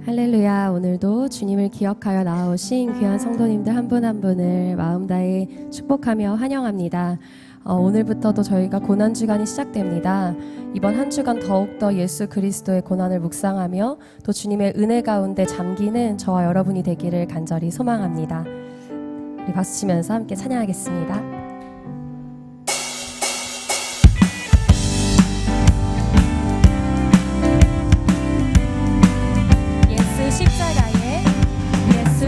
할렐루야. 오늘도 주님을 기억하여 나오신 귀한 성도님들 한 분 한 분을 마음 다해 축복하며 환영합니다. 오늘부터도 저희가 고난주간이 시작됩니다. 이번 한 주간 더욱더 예수 그리스도의 고난을 묵상하며 또 주님의 은혜 가운데 잠기는 저와 여러분이 되기를 간절히 소망합니다. 우리 박수 치면서 함께 찬양하겠습니다.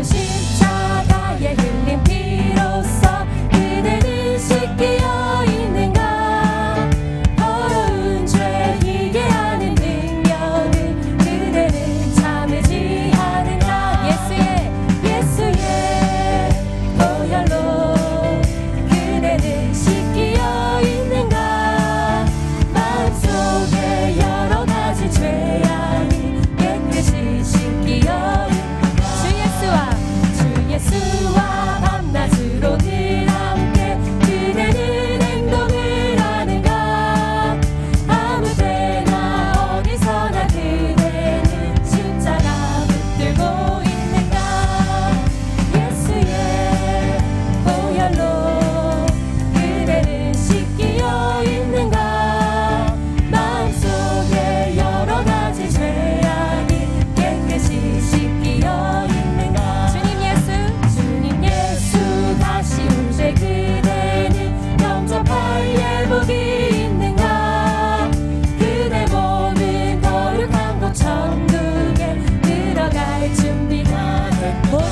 십자가에 흘린 피로써 그대는 씻기어 있는가. 더러운 죄 희게 하는 능력을 그대는 참으지 않은가. 예수의 보혈로 그대는 씻기어 있는가. 마음속에 여러 가지 죄악이 깨끗이 씻기어 예수와 밤낮으로 늘 함께 그대는 행동을 하는가. 아무데나 어디서나 그대는 십자가 붙들고 있는가. 예수의 보혈로 그대는 씻기어 있는가. 마음속에 여러 가지 죄악이 깨끗이 씻기어 있는가. 주님 예수 다시 올 때 그대는 영접할 예복이 있는가. 그대 몸은 거룩한 곳 천국에 들어갈 준비가 됐는가. 모든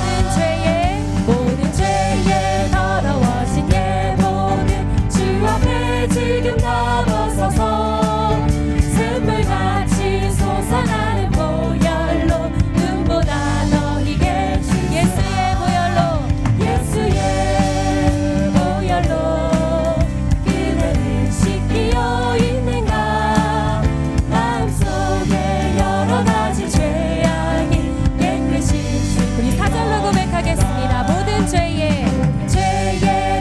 죄에 더러워진 예복은 주 앞에 지금 다 벗어서 샘물같이 솟아나는 보혈로 눈보다 너희게 주소서. 예수의 보혈로 그대는 씻기어 있는가. 마음속에 여러 가지 죄악이 깨끗이 우리 사절로 고백하겠습니다. 모든 죄에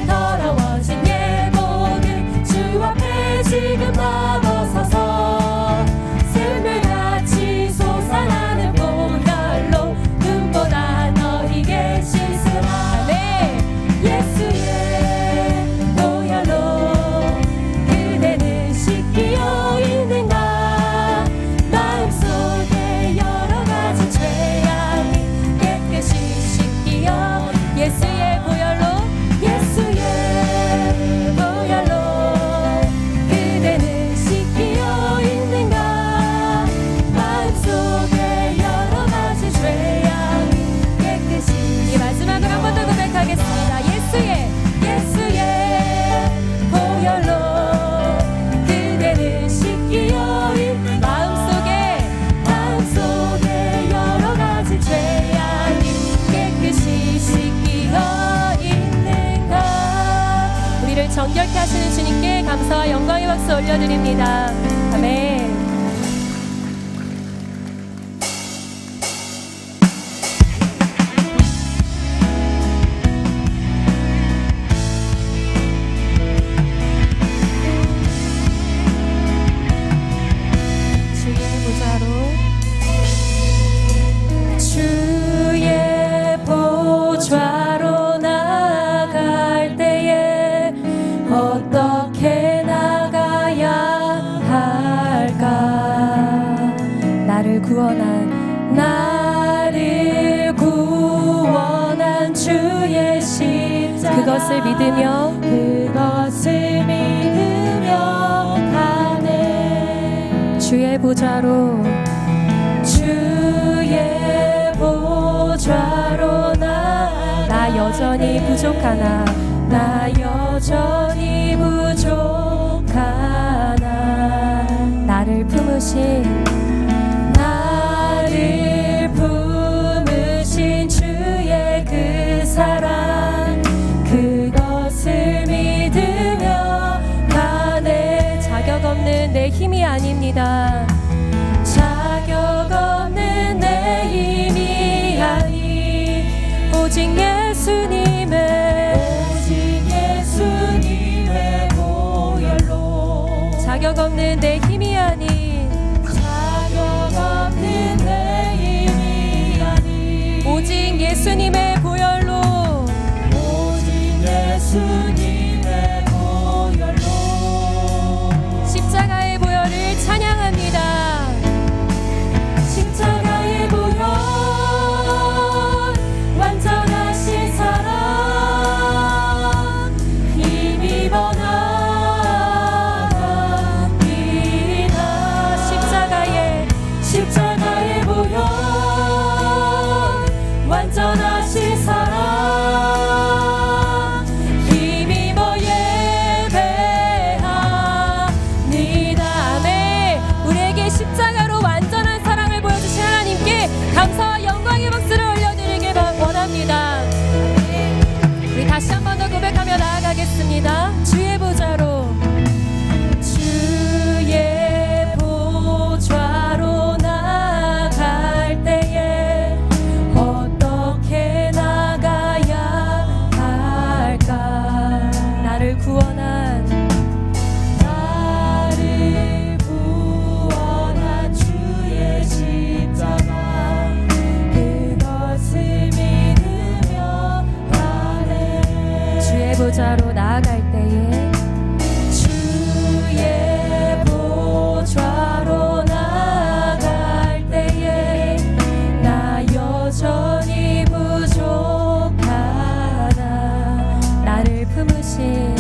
더러워진 예복은 주 앞에 지금 다 벗어서 샘물같이 솟아나는 보혈로 눈보다 너희게 씻으라. 예수의 보혈로 그대는 씻기어 있는가. 마음속에 여러 가지 죄악이 깨끗이 씻기어. 예수의 보혈로 그대는 씻기어 있는가. 마음속에 여러 가지 죄악이 깨끗이. 이 마지막으로 한 번 더 고백하겠습니다. 예수의 보혈로 그대는 씻기어 있는. 마음속에 여러 가지 죄악이 깨끗이 씻기어 있는가. 우리를 정결케 하시는 주님께 감사와 영광의 박수 올려드립니다. 아멘. 주의 보좌로 나갈 때에 어떻게 나가야 할까. 나를 구원한 주의 십자가 그것을 믿으며 가네. 주의 보좌로 나 여전히 부족하나 나를 품으신 주의 그 사랑 그것을 믿으며 가네. 자격 없는 내 힘이 아닙니다. 자격 없는 내 힘이 아니 오직 예수님의 보혈로. 자격 없는 내 힘이 아닌 예수님의 보혈로 오직 예수님의 보혈로 십자가의 보혈을 찬양합니다. 십자가의 보혈 완전하신 사랑 힘입어 나갑니다. 십자가의 보혈 완전하신 사랑 힘입어 예배합니다. 아멘. 우리에게 십자가로 완전한 사랑을 보여주신 하나님께 감사와 영광의 박수를 올려드리길 원합니다. 우리 다시 한 번 더 고백하며 나아가겠습니다. 주의 보좌로 주의 보좌로 나갈 때에 어떻게 나가야 할까? 나를 구원한 주의 십자가 그것을 믿으며 가네. 주의 보좌로 나아갈 때에 주의 보좌로 나갈 때에 나 여전히 부족하다. 나를 품으신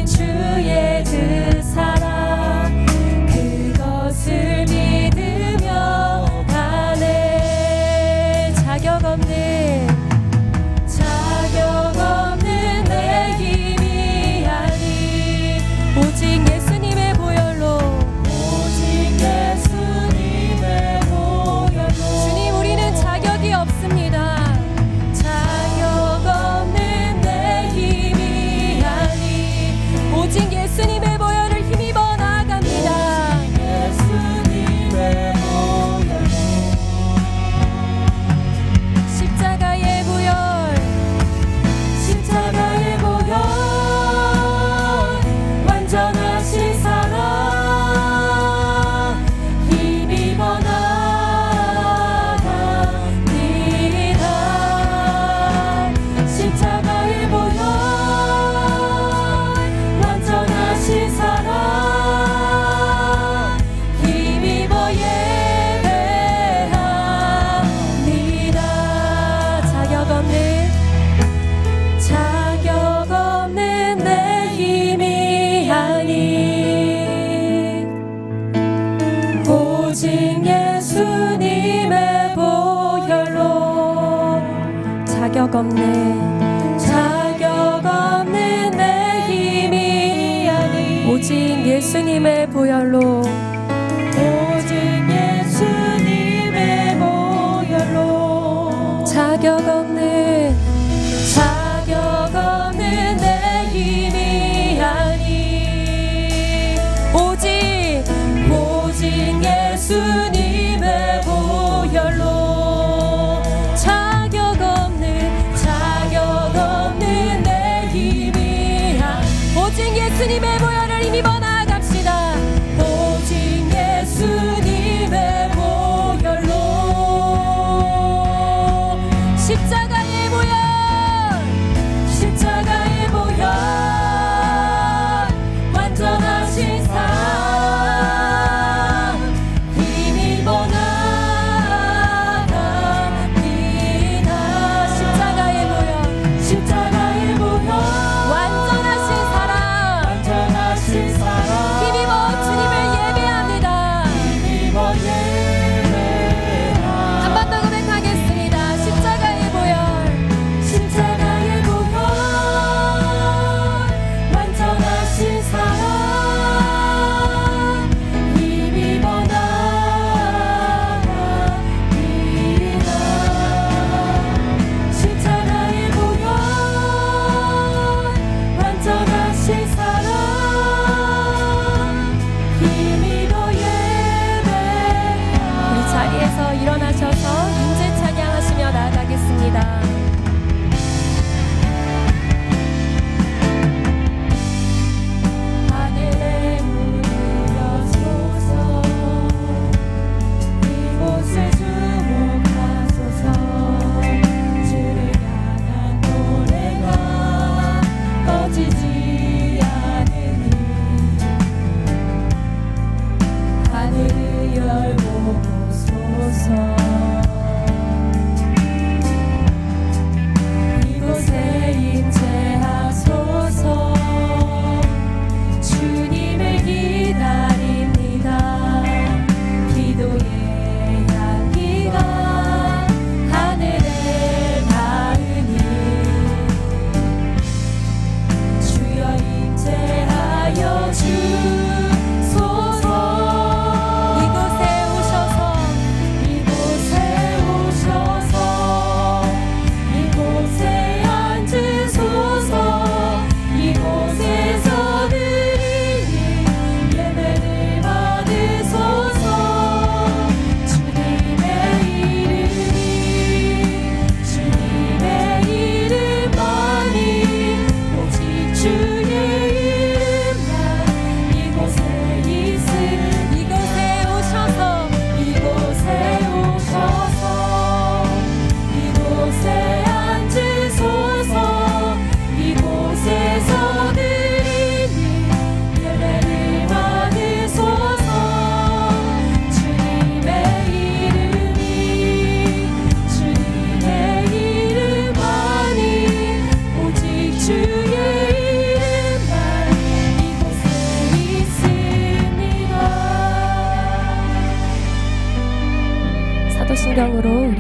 주의 그 사랑 그것을 믿으며 가네. 자격 없는 내 힘이 아니 오직 예수님의 보혈로 오직 예수님의 보혈로 주님 우리는 자격이 없습니다. 자격 없는 내 힘이 아니 오직 예수님의 보혈을 힘입어 나아갑니다. 예수님의 보혈로 십자가의 보혈 십자가의 보혈 완전하신 사랑 힘입어 나갑니다. 십자가의 보혈 완전하신 사랑 힘입어 예배합니다. 자격 없는 내 힘이 아니 오직 예수님의 보혈로 자격 없는 내 힘이 아니 오직 예수님의 보혈로 오직 예수님의 보혈로 자격 없는 내 힘이 아니 오직 예수님의 보혈로 자격 없는 내 힘이 아니 오직 예수님의 보혈을 힘입어 나아갑시다. 오직 예수님의 보혈로 십자가의 보혈 완전하신 사랑 힘입어 나갑니다. 십자가의 보혈 완전하신 사랑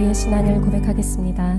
우리의 신앙을 고백하겠습니다.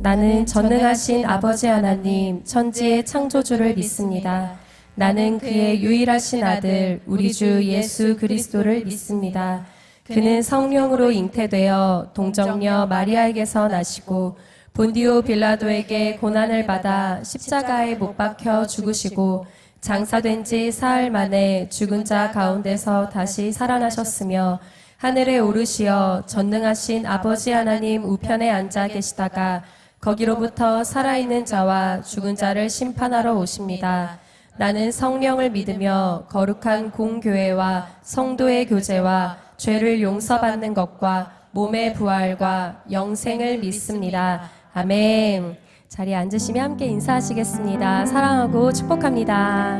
나는 전능하신 아버지 하나님 천지의 창조주를 믿습니다. 나는 그의 유일하신 아들 우리 주 예수 그리스도를 믿습니다. 그는 성령으로 잉태되어 동정녀 마리아에게서 나시고 본디오 빌라도에게 고난을 받아 십자가에 못 박혀 죽으시고 장사된 지 사흘 만에 죽은 자 가운데서 다시 살아나셨으며 하늘에 오르시어 전능하신 아버지 하나님 우편에 앉아 계시다가 거기로부터 살아있는 자와 죽은 자를 심판하러 오십니다. 나는 성령을 믿으며 거룩한 공교회와 성도의 교제와 죄를 용서받는 것과 몸의 부활과 영생을 믿습니다. 아멘. 자리에 앉으시며 함께 인사하시겠습니다. 사랑하고 축복합니다.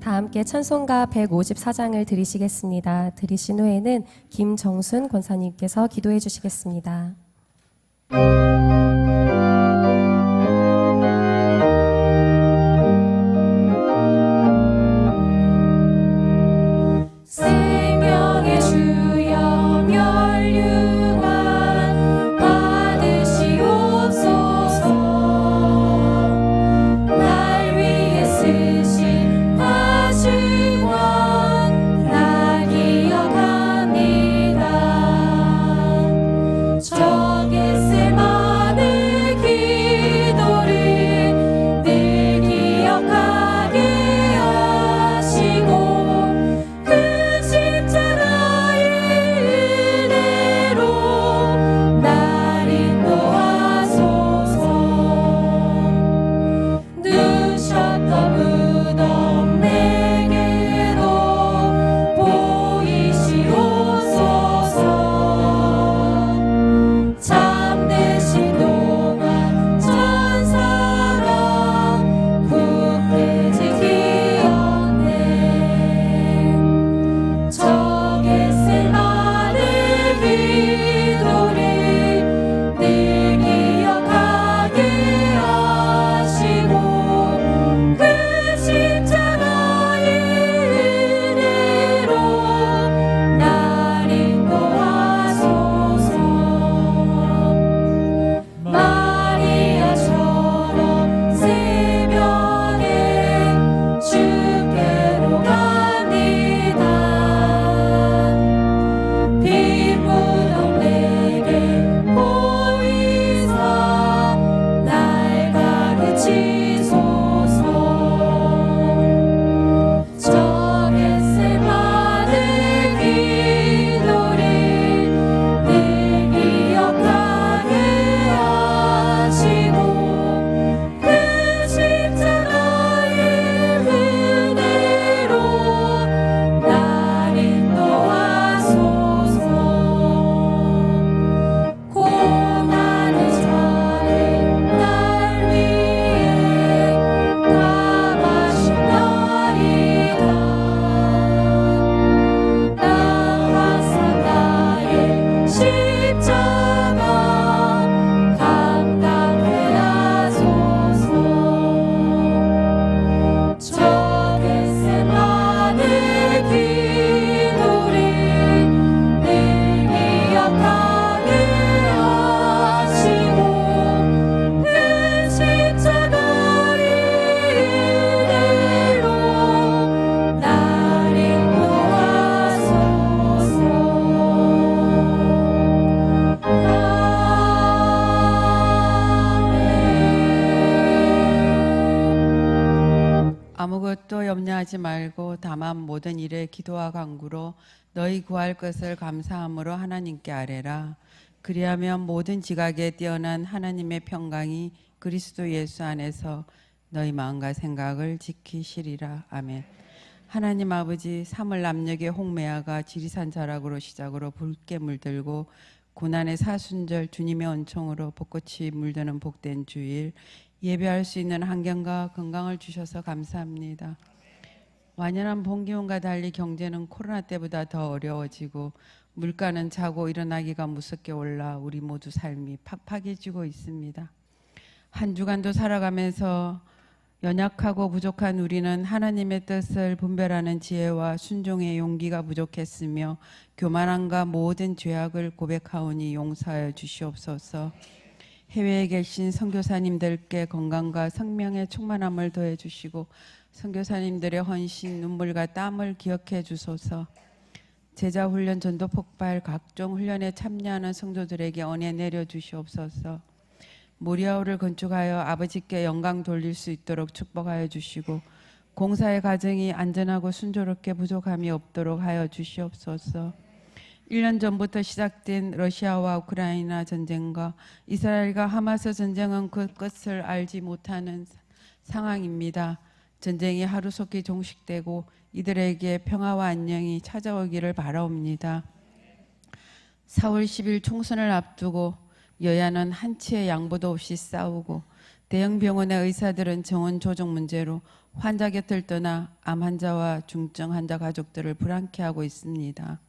다 함께 찬송가 154장을 드리시겠습니다. 드리신 후에는 김정순 권사님께서 기도해 주시겠습니다. 생명의 주여 멸류관 받으시옵소서. 날 위해 쓰신 하시원 날 기억합니다. 적에 쓸만한 기도를 늘 기억하게 하시고 아무것도 염려하지 말고 다만 모든 일에 기도와 간구로 너희 구할 것을 감사함으로 하나님께 아뢰라. 그리하면 모든 지각에 뛰어난 하나님의 평강이 그리스도 예수 안에서 너희 마음과 생각을 지키시리라. 아멘. 하나님 아버지, 사물 남녘의 홍매화가 지리산 자락으로 시작으로 붉게 물들고 고난의 사순절 주님의 은총으로 벚꽃이 물드는 복된 주일, 예배할 수 있는 환경과 건강을 주셔서 감사합니다. 완연한 봄 기온과 달리 경제는 코로나 때보다 더 어려워지고 물가는 자고 일어나기가 무섭게 올라 우리 모두 삶이 팍팍해지고 있습니다. 한 주간도 살아가면서 연약하고 부족한 우리는 하나님의 뜻을 분별하는 지혜와 순종의 용기가 부족했으며 교만함과 모든 죄악을 고백하오니 용서하여 주시옵소서. 해외에 계신 선교사님들께 건강과 생명의 충만함을 더해 주시고 선교사님들의 헌신, 눈물과 땀을 기억해 주소서. 제자훈련, 전도폭발, 각종 훈련에 참여하는 성도들에게 은혜 내려 주시옵소서. 모리아호를 건축하여 아버지께 영광 돌릴 수 있도록 축복하여 주시고 공사의 과정이 안전하고 순조롭게 부족함이 없도록 하여 주시옵소서. 1년 전부터 시작된 러시아와 우크라이나 전쟁과 이스라엘과 하마스 전쟁은 그 끝을 알지 못하는 상황입니다. 전쟁이 하루속히 종식되고 이들에게 평화와 안녕이 찾아오기를 바라옵니다. 4월 10일 총선을 앞두고 여야는 한치의 양보도 없이 싸우고 대형 병원의 의사들은 정원 조정 문제로 환자 곁을 떠나 암 환자와 중증 환자 가족들을 불안케 하고 있습니다.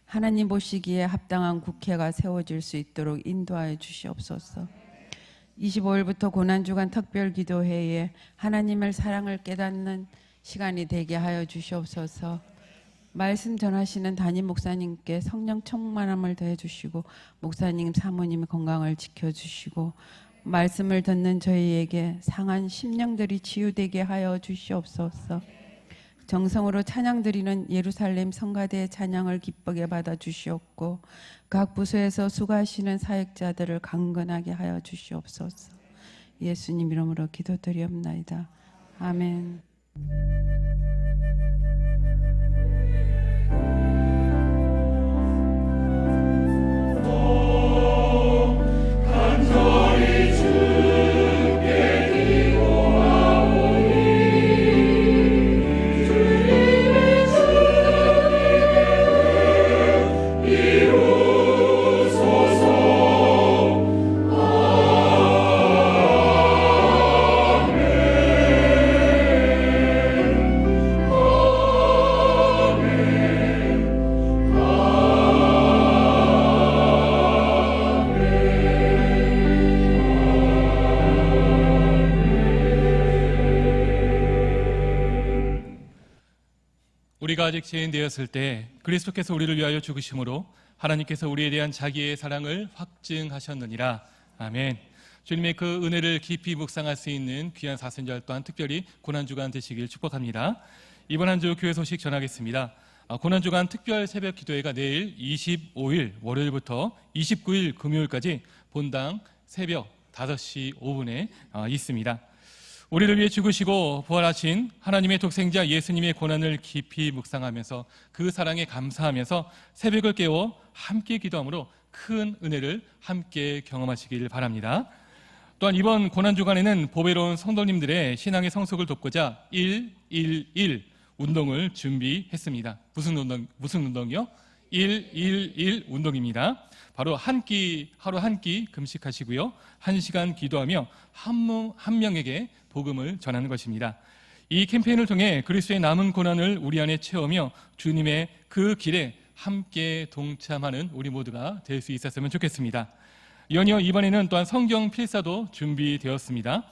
하나님 보시기에 합당한 국회가 세워질 수 있도록 인도하여 주시옵소서. 25일부터 고난주간 특별기도회에 하나님의 사랑을 깨닫는 시간이 되게 하여 주시옵소서. 말씀 전하시는 담임 목사님께 성령 충만함을 더해 주시고 목사님 사모님의 건강을 지켜주시고 말씀을 듣는 저희에게 상한 심령들이 치유되게 하여 주시옵소서. 정성으로 찬양 드리는 예루살렘 성가대의 찬양을 기쁘게 받아 주시옵고 각 부서에서 수고하시는 사역자들을 강건하게 하여 주시옵소서. 예수님 이름으로 기도드리옵나이다. 아멘. 우리가 아직 죄인 되었을 때 그리스도께서 우리를 위하여 죽으심으로 하나님께서 우리에 대한 자기의 사랑을 확증하셨느니라. 아멘. 주님의 그 은혜를 깊이 묵상할 수 있는 귀한 사순절 또한 특별히 고난주간 되시길 축복합니다. 이번 한 주 교회 소식 전하겠습니다. 고난주간 특별 새벽 기도회가 내일 25일 월요일부터 29일 금요일까지 본당 새벽 5시 5분에 있습니다. 우리를 위해 죽으시고 부활하신 하나님의 독생자 예수님의 고난을 깊이 묵상하면서 그 사랑에 감사하면서 새벽을 깨워 함께 기도함으로 큰 은혜를 함께 경험하시길 바랍니다. 또한 이번 고난주간에는 보배로운 성도님들의 신앙의 성숙을 돕고자 111 운동을 준비했습니다. 무슨 운동이요? 111 운동입니다. 바로 하루 한 끼 금식하시고요. 1시간 기도하며 한 명에게 복음을 전하는 것입니다. 이 캠페인을 통해 그리스도의 남은 고난을 우리 안에 채우며 주님의 그 길에 함께 동참하는 우리 모두가 될 수 있었으면 좋겠습니다. 연이어 이번에는 또한 성경 필사도 준비되었습니다.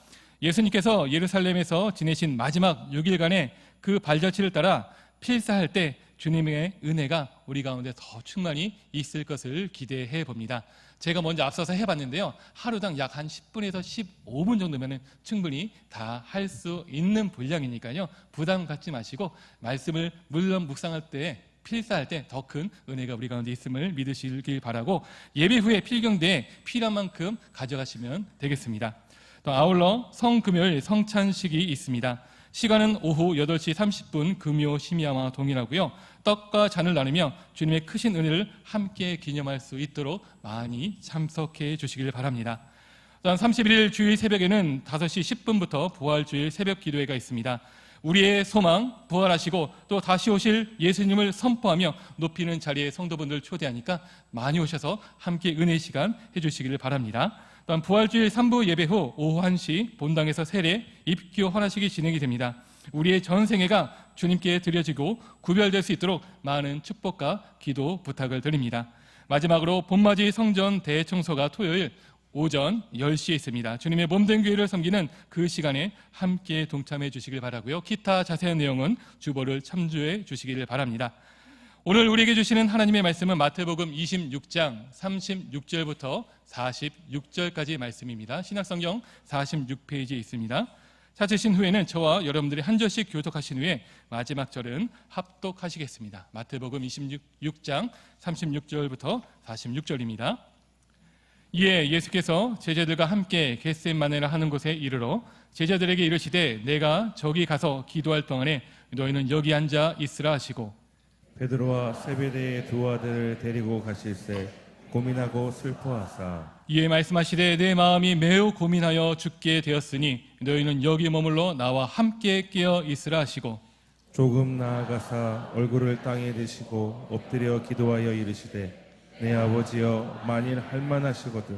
예수님께서 예루살렘에서 지내신 마지막 6일간의 그 발자취를 따라 필사할 때 주님의 은혜가 우리 가운데 더 충만히 있을 것을 기대해 봅니다. 제가 먼저 앞서서 해봤는데요. 하루당 약 한 10분에서 15분 정도면 충분히 다 할 수 있는 분량이니까요. 부담 갖지 마시고 말씀을 물론 묵상할 때 필사할 때 더 큰 은혜가 우리 가운데 있음을 믿으시길 바라고 예배 후에 필경대에 필요한 만큼 가져가시면 되겠습니다. 또 아울러 성금요일 성찬식이 있습니다. 시간은 오후 8시 30분 금요 심야와 동일하고요. 떡과 잔을 나누며 주님의 크신 은혜를 함께 기념할 수 있도록 많이 참석해 주시길 바랍니다. 또한 31일 주일 새벽에는 5시 10분부터 부활주일 새벽 기도회가 있습니다. 우리의 소망, 부활하시고 또 다시 오실 예수님을 선포하며 높이는 자리에 성도분들 초대하니까 많이 오셔서 함께 은혜 시간 해주시기를 바랍니다. 또한 부활주일 3부 예배 후 오후 1시 본당에서 세례, 입교 헌화식이 진행이 됩니다. 우리의 전생애가 주님께 드려지고 구별될 수 있도록 많은 축복과 기도 부탁을 드립니다. 마지막으로 봄맞이 성전 대청소가 토요일 오전 10시에 있습니다. 주님의 몸된 교회를 섬기는 그 시간에 함께 동참해 주시길 바라고요. 기타 자세한 내용은 주보를 참조해 주시기를 바랍니다. 오늘 우리에게 주시는 하나님의 말씀은 마태복음 26장 36절부터 46절까지 말씀입니다. 신약성경 46페이지에 있습니다. 찾으신 후에는 저와 여러분들이 한 절씩 교독하신 후에 마지막 절은 합독하시겠습니다. 마태복음 26장 36절부터 46절입니다. 이에 예수께서 제자들과 함께 겟세마네라 하는 곳에 이르러 제자들에게 이르시되 내가 저기 가서 기도할 동안에 너희는 여기 앉아 있으라 하시고 베드로와 세베대의 두 아들을 데리고 가실새 고민하고 슬퍼하사 이에 말씀하시되 내 마음이 매우 고민하여 죽게 되었으니 너희는 여기 머물러 나와 함께 깨어 있으라 하시고 조금 나아가사 얼굴을 땅에 대시고 엎드려 기도하여 이르시되 내 아버지여 만일 할만하시거든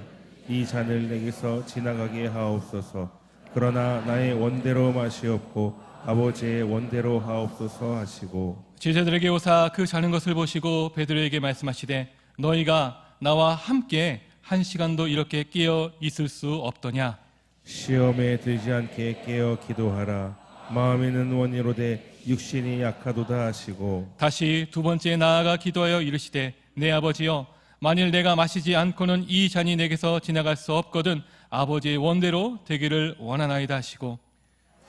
이 잔을 내게서 지나가게 하옵소서. 그러나 나의 원대로 마시옵고 아버지의 원대로 하옵소서 하시고 제자들에게 오사 그 자는 것을 보시고 베드로에게 말씀하시되 너희가 나와 함께 한 시간도 이렇게 깨어 있을 수 없더냐. 시험에 들지 않게 깨어 기도하라. 마음에는 원이로되 육신이 약하도다 하시고 다시 두 번째 나아가 기도하여 이르시되 내 아버지여 만일 내가 마시지 않고는 이 잔이 내게서 지나갈 수 없거든 아버지의 원대로 되기를 원하나이다 하시고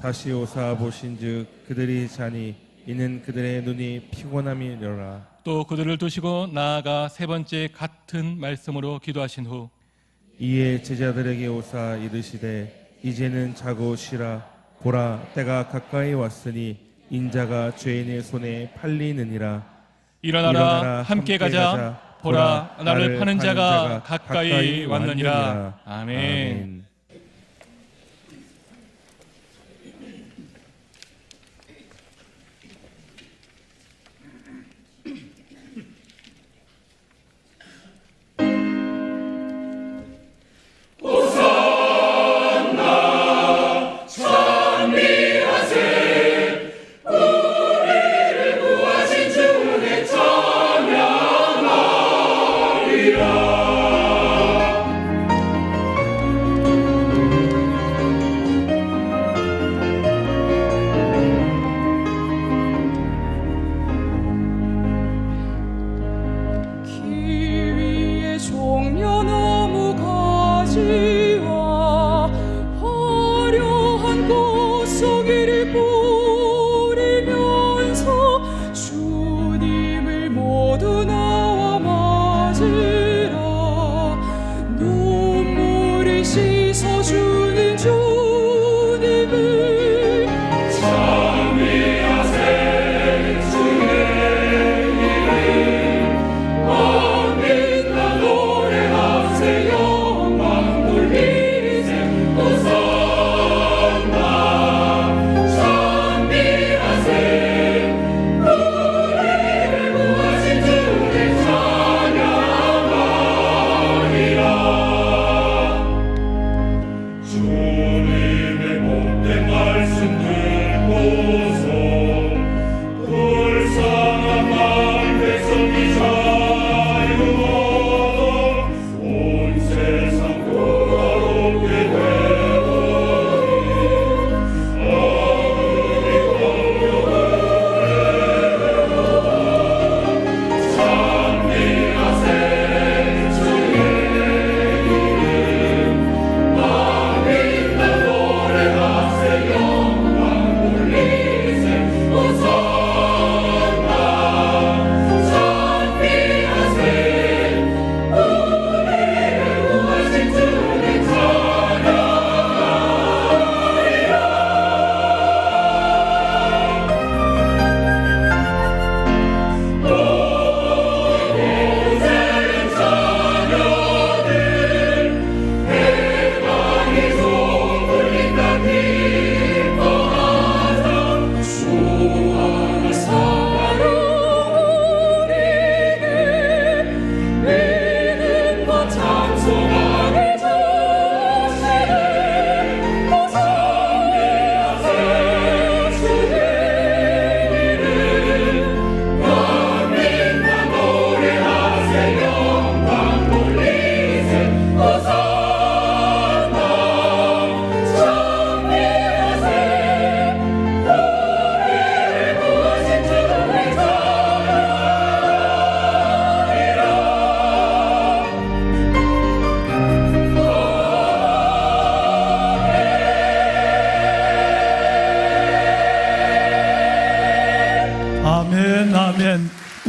다시 오사 보신즉 그들이 자니 이는 그들의 눈이 피곤함이려라. 또 그들을 두시고 나아가 세 번째 같은 말씀으로 기도하신 후 이에 제자들에게 오사 이르시되 이제는 자고 쉬라. 보라 때가 가까이 왔으니 인자가 죄인의 손에 팔리느니라. 일어나라 함께 가자. 보라 나를 파는 자가 가까이 왔느니라. 아멘. 주님을 모두 나와 맞으라.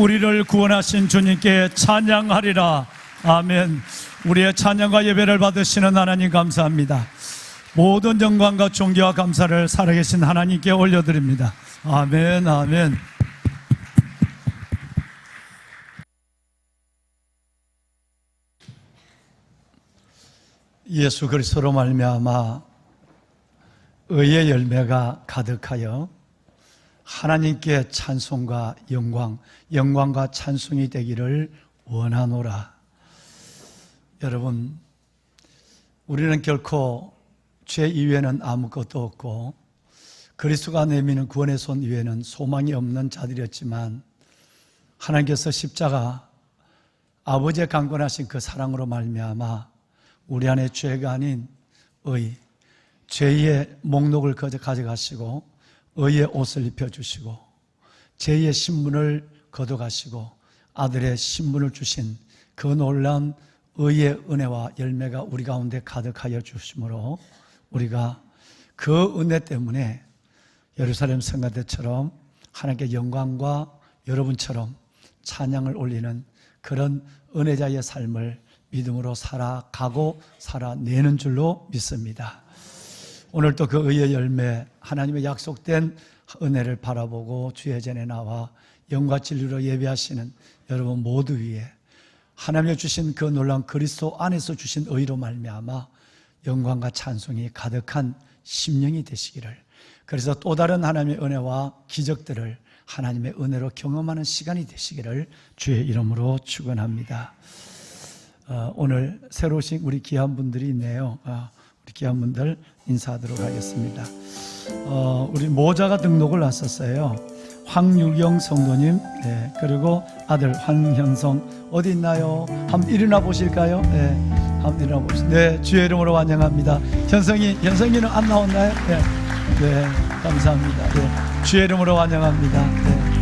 우리를 구원하신 주님께 찬양하리라. 아멘. 우리의 찬양과 예배를 받으시는 하나님 감사합니다. 모든 영광과 존귀와 감사를 살아계신 하나님께 올려드립니다. 아멘, 아멘. 예수 그리스도로 말미암아 의의 열매가 가득하여 하나님께 찬송과 영광과 찬송이 되기를 원하노라. 여러분, 우리는 결코 죄 이외에는 아무것도 없고 그리스도가 내미는 구원의 손 이외에는 소망이 없는 자들이었지만, 하나님께서 십자가 아버지의 강권하신 그 사랑으로 말미암아 우리 안에 죄가 아닌 죄의 목록을 가져가시고 의의 옷을 입혀주시고 죄의 신분을 걷어가시고 아들의 신분을 주신 그 놀라운 의의 은혜와 열매가 우리 가운데 가득하여 주심으로 우리가 그 은혜 때문에 예루살렘 성가대처럼 하나님께 영광과 여러분처럼 찬양을 올리는 그런 은혜자의 삶을 믿음으로 살아가고 살아내는 줄로 믿습니다. 오늘도 그 의의 열매, 하나님의 약속된 은혜를 바라보고 주의 전에 나와 영과 진리로 예배하시는 여러분 모두 위에 하나님이 주신 그 놀라운 그리스도 안에서 주신 의로 말미암아 영광과 찬송이 가득한 심령이 되시기를, 그래서 또 다른 하나님의 은혜와 기적들을 하나님의 은혜로 경험하는 시간이 되시기를 주의 이름으로 축원합니다. 오늘 새로 오신 우리 귀한 분들이 있네요. 우리 귀한 분들 인사하도록 하겠습니다. 우리 모자가 등록을 왔었어요. 황유경 성도님, 네, 그리고 아들 황현성 어디 있나요? 한번 일어나 보실까요? 네, 한번 일어나 보시죠. 네, 주의 이름으로 환영합니다. 현성이는 안 나왔나요? 네, 네, 감사합니다. 네, 주의 이름으로 환영합니다. 네.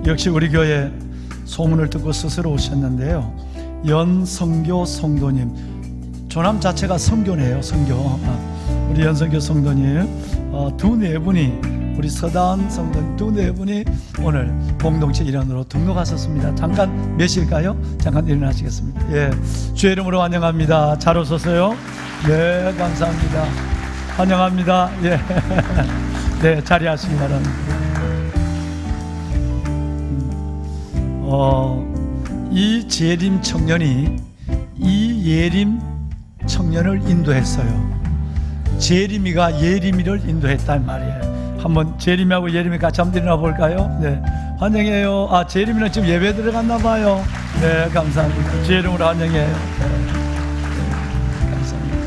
역시 우리 교회 소문을 듣고 스스로 오셨는데요. 연성교 성도님, 조남 자체가 성교네요. 성교. 우리 연성교 성도님 두네 분이, 우리 서다은 성도님 두네 분이 오늘 공동체 일원으로 등록하셨습니다. 잠깐 몇일까요? 잠깐 일어나시겠습니다. 예, 주의 이름으로 환영합니다. 잘 오셨어요? 네, 감사합니다. 환영합니다. 예, 네, 자리하시기 바랍니다. 이재림 청년이 이예림 청년을 인도했어요. 재림이가 예림이를 인도했단 말이에요. 한번 재림이하고 예림이 같이 한번 일어나 볼까요? 네, 환영해요. 재림이는 지금 예배 들어갔나 봐요. 네, 감사합니다. 주의 이름으로 환영해요. 네, 감사합니다.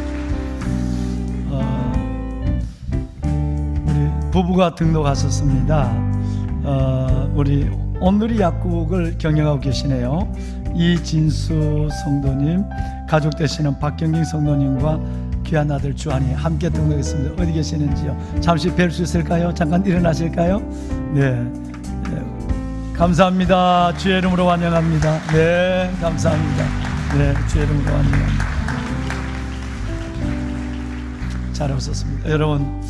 우리 부부가 등록하셨습니다. 우리 온누리 약국을 경영하고 계시네요. 이진수 성도님, 가족 되시는 박경ging 성도님과 귀한 아들 주한이 함께 등록했습니다. 어디 계시는지요? 잠시 뵐 수 있을까요? 잠깐 일어나실까요? 네, 네. 감사합니다. 주의 이름으로 환영합니다. 네, 감사합니다. 네, 주의 이름으로 환영합니다. 잘 오셨습니다. 여러분,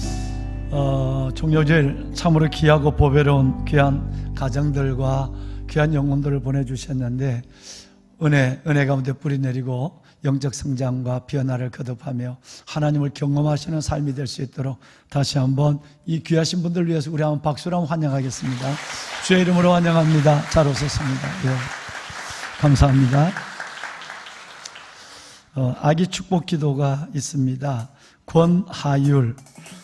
종료절 참으로 귀하고 보배로운 귀한 가정들과 귀한 영혼들을 보내주셨는데 은혜 가운데 뿌리 내리고 영적 성장과 변화를 거듭하며 하나님을 경험하시는 삶이 될 수 있도록 다시 한번 이 귀하신 분들 위해서 우리 한번 박수로 한번 환영하겠습니다. 주의 이름으로 환영합니다. 잘 오셨습니다. 네, 감사합니다. 아기 축복 기도가 있습니다. 권하율,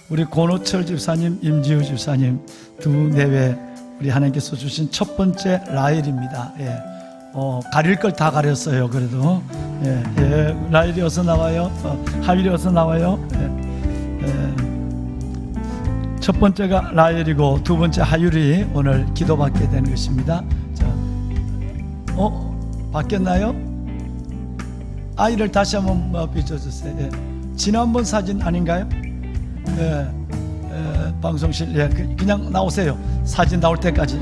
우리 권호철 집사님, 임지우 집사님 두 내외 우리 하나님께서 주신 첫 번째 라헬입니다. 예. 가릴 걸 다 가렸어요. 그래도 라헬이 어서 나와요. 하율이 어서 나와요. 첫 번째가 라헬이고 두 번째 하율이 오늘 기도받게 되는 것입니다. 자, 바뀌었나요? 아이를 다시 한번 비춰주세요. 예. 지난번 사진 아닌가요? 예. 방송실, 그냥 나오세요. 사진 나올 때까지.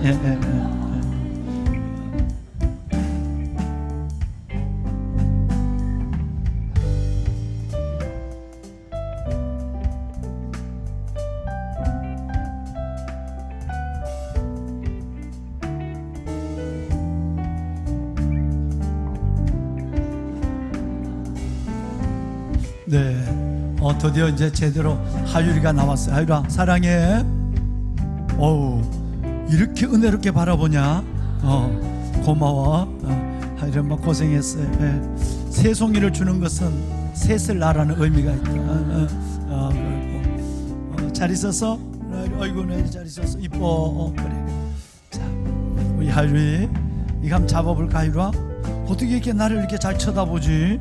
네, 드디어 이제 제대로 하율이가 나왔어요. 하율아 사랑해. 어우, 이렇게 은혜롭게 바라보냐. 고마워. 하율이 엄마 고생했어요. 네. 새 송이를 주는 것은 셋을 낳으라는 의미가 있다. 잘 있었어? 아이고 네, 잘 있었어. 이뻐. 그래. 자, 우리 하율이 이거 한번 잡아볼까? 하율아 어떻게 이렇게 나를 이렇게 잘 쳐다보지?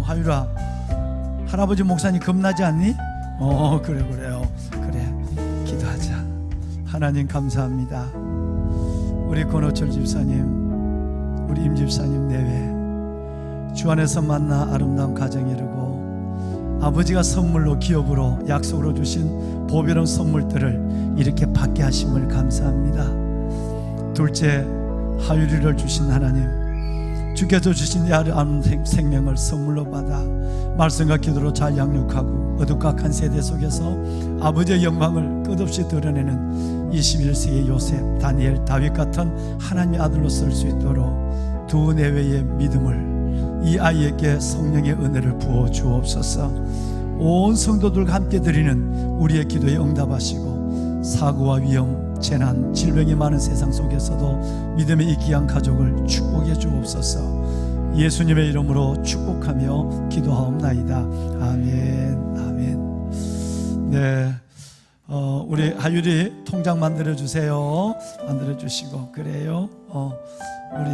하율아 할아버지 목사님 겁나지 않니? 그래요. 그래, 기도하자. 하나님 감사합니다. 우리 권호철 집사님, 우리 임 집사님 내외 주 안에서 만나 아름다운 가정 이루고 아버지가 선물로 기업으로 약속으로 주신 보배로운 선물들을 이렇게 받게 하심을 감사합니다. 둘째, 하율이를 주신 하나님, 주께서 주신 이 아름다운 생명을 선물로 받아 말씀과 기도로 잘 양육하고 어둑각한 세대 속에서 아버지의 영광을 끝없이 드러내는 21세기의 요셉, 다니엘, 다윗 같은 하나님의 아들로 쓸 수 있도록 두 내외의 믿음을 이 아이에게 성령의 은혜를 부어 주옵소서. 온 성도들과 함께 드리는 우리의 기도에 응답하시고 사고와 위험, 재난, 질병이 많은 세상 속에서도 믿음의 이 귀한 가족을 축복해 주옵소서. 예수님의 이름으로 축복하며 기도하옵나이다. 아멘. 아멘. 네, 우리 하율이 통장 만들어 주세요. 만들어 주시고 그래요. 우리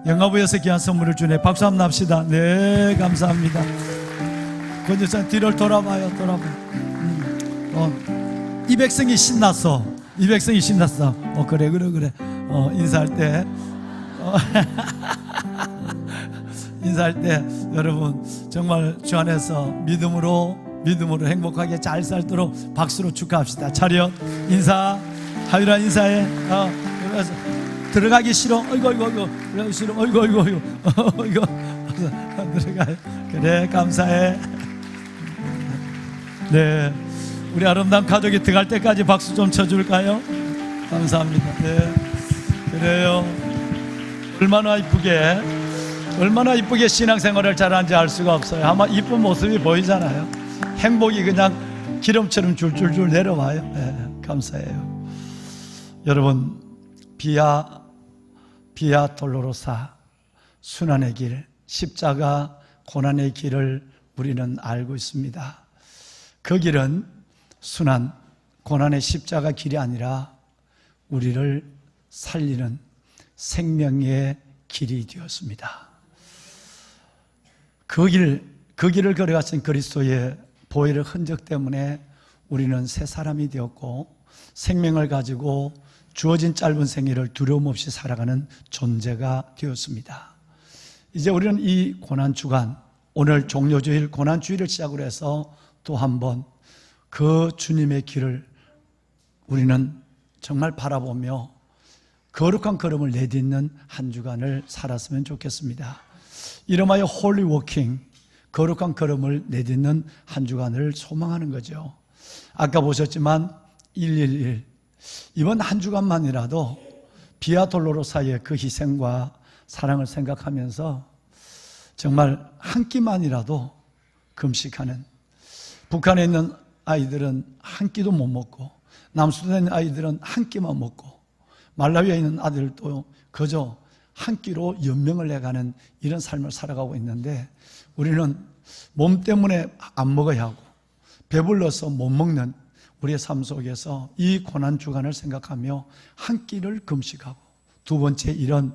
영화부에서 귀한 선물을 주네. 박수 한번 납시다. 네, 감사합니다. 권지사 뒤를 돌아봐요. 이 백성이 신났어. 이 백성이 신났어. 그래. 인사할 때 인사할 때 여러분 정말 주 안에서 믿음으로 행복하게 잘 살도록 박수로 축하합시다. 차렷 인사. 하율아 인사해. 그래서 들어가기 싫어. 어이구 들어가기 싫어. 어이구 들어가요. 그래, 감사해. 네, 우리 아름다운 가족이 들어갈 때까지 박수 좀 쳐줄까요? 감사합니다. 네, 그래요. 얼마나 이쁘게 신앙생활을 잘하는지 알 수가 없어요. 아마 이쁜 모습이 보이잖아요. 행복이 그냥 기름처럼 줄줄줄 내려와요. 네, 감사해요. 여러분, 비아 돌로로사, 순환의 길, 십자가 고난의 길을 우리는 알고 있습니다. 그 길은 순환, 고난의 십자가 길이 아니라 우리를 살리는 생명의 길이 되었습니다. 그 길을 걸어가신 그리스도의 보혈의 흔적 때문에 우리는 새 사람이 되었고 생명을 가지고 주어진 짧은 생애를 두려움 없이 살아가는 존재가 되었습니다. 이제 우리는 이 고난주간, 오늘 종료주일 고난주일을 시작으로 해서 또 한 번 그 주님의 길을 우리는 정말 바라보며 거룩한 걸음을 내딛는 한 주간을 살았으면 좋겠습니다. 이름하여 홀리 워킹, 거룩한 걸음을 내딛는 한 주간을 소망하는 거죠. 아까 보셨지만 111, 이번 한 주간만이라도 비아 돌로로사의 그 희생과 사랑을 생각하면서 정말 한 끼만이라도 금식하는, 북한에 있는 아이들은 한 끼도 못 먹고 남수단에 있는 아이들은 한 끼만 먹고 말라위에 있는 아들도 그저 한 끼로 연명을 해가는 이런 삶을 살아가고 있는데 우리는 몸 때문에 안 먹어야 하고 배불러서 못 먹는 우리의 삶 속에서 이 고난주간을 생각하며 한 끼를 금식하고, 두 번째 일은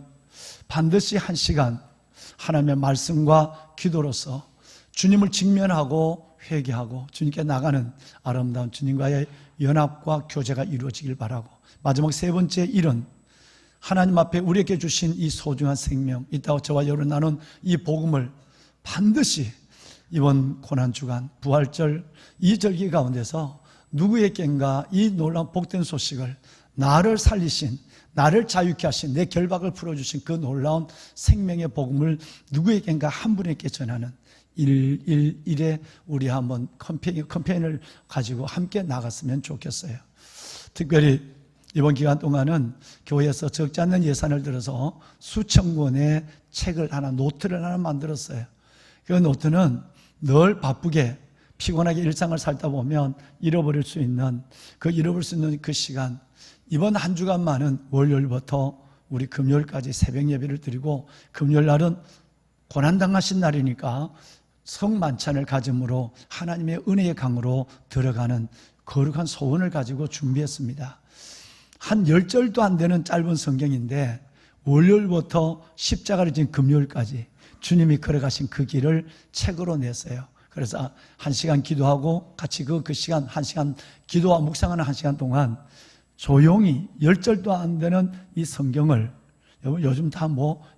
반드시 한 시간 하나님의 말씀과 기도로서 주님을 직면하고 회개하고 주님께 나가는 아름다운 주님과의 연합과 교제가 이루어지길 바라고, 마지막 세 번째 일은 하나님 앞에 우리에게 주신 이 소중한 생명, 이따가 저와 여러분 나눈 이 복음을 반드시 이번 고난주간 부활절 이 절기 가운데서 누구에겐가 이 놀라운 복된 소식을, 나를 살리신, 나를 자유케 하신, 내 결박을 풀어주신 그 놀라운 생명의 복음을 누구에겐가 한 분에게 전하는 111에 우리 한번 캠페인을 가지고 함께 나갔으면 좋겠어요. 특별히 이번 기간 동안은 교회에서 적지 않는 예산을 들어서 수천 권의 책을 하나, 노트를 하나 만들었어요. 그 노트는 늘 바쁘게 피곤하게 일상을 살다 보면 잃어버릴 수 있는 그 시간, 이번 한 주간만은 월요일부터 우리 금요일까지 새벽 예배를 드리고, 금요일 날은 고난당하신 날이니까 성만찬을 가짐으로 하나님의 은혜의 강으로 들어가는 거룩한 소원을 가지고 준비했습니다. 한 10절도 안 되는 짧은 성경인데 월요일부터 십자가를 진 금요일까지 주님이 걸어가신 그 길을 책으로 냈어요. 그래서 1시간 기도하고 같이 그 시간 1시간 기도와 묵상하는 1시간 동안 조용히 10절도 안 되는 이 성경을, 요즘 다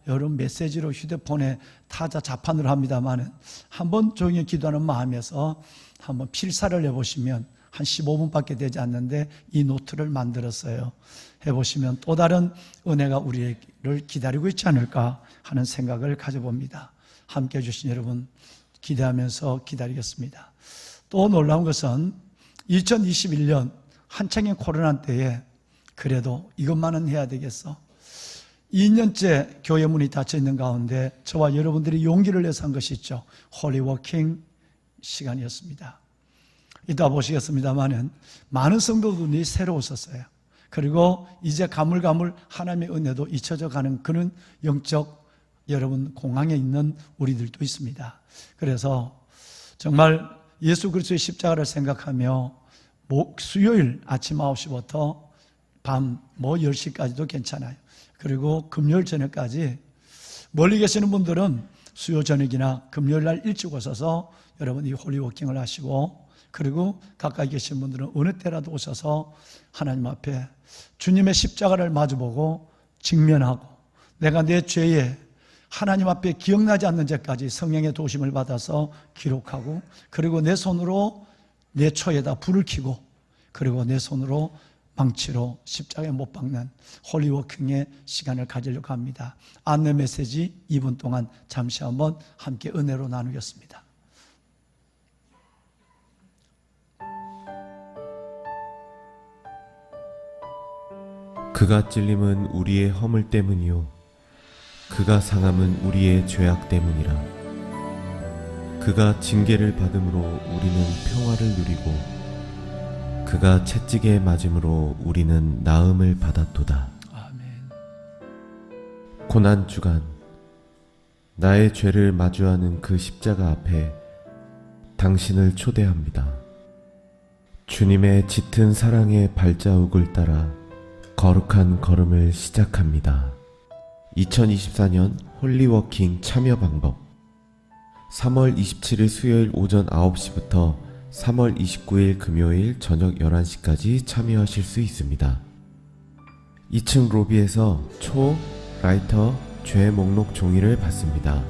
여러 메시지로 휴대폰에 타자 자판으로 합니다만, 한번 조용히 기도하는 마음에서 한번 필사를 해보시면 한 15분밖에 되지 않는데 이 노트를 만들었어요. 해보시면 또 다른 은혜가 우리를 기다리고 있지 않을까 하는 생각을 가져봅니다. 함께 해주신 여러분 기대하면서 기다리겠습니다. 또 놀라운 것은 2021년 한창의 코로나 때에 그래도 이것만은 해야 되겠어, 2년째 교회 문이 닫혀 있는 가운데 저와 여러분들이 용기를 내서 한 것이 있죠. 홀리워킹 시간이었습니다. 이따 보시겠습니다만은 많은 성도들이 새로 오셨어요. 그리고 이제 가물가물 하나님의 은혜도 잊혀져 가는 그런 영적 여러분 공항에 있는 우리들도 있습니다. 그래서 정말 예수 그리스도의 십자가를 생각하며 수요일 아침 9시부터 밤 10시까지도 괜찮아요. 그리고 금요일 저녁까지, 멀리 계시는 분들은 수요 저녁이나 금요일 날 일찍 오셔서 여러분 이 홀리워킹을 하시고, 그리고 가까이 계신 분들은 어느 때라도 오셔서 하나님 앞에 주님의 십자가를 마주보고 직면하고, 내가 내 죄에 하나님 앞에 기억나지 않는 죄까지 성령의 도심을 받아서 기록하고, 그리고 내 손으로 내 초에다 불을 켜고, 그리고 내 손으로 망치로 십자가에 못 박는 홀리워킹의 시간을 가지려고 합니다. 안내 메시지 2분 동안 잠시 한번 함께 은혜로 나누겠습니다. 그가 찔림은 우리의 허물 때문이요 그가 상함은 우리의 죄악 때문이라. 그가 징계를 받음으로 우리는 평화를 누리고 그가 채찍에 맞음으로 우리는 나음을 받았도다. 아멘. 고난주간, 나의 죄를 마주하는 그 십자가 앞에 당신을 초대합니다. 주님의 짙은 사랑의 발자국을 따라 거룩한 걸음을 시작합니다. 2024년 홀리워킹 참여 방법. 3월 27일 수요일 오전 9시부터 3월 29일 금요일 저녁 11시까지 참여하실 수 있습니다. 2층 로비에서 초, 라이터, 죄 목록 종이를 받습니다.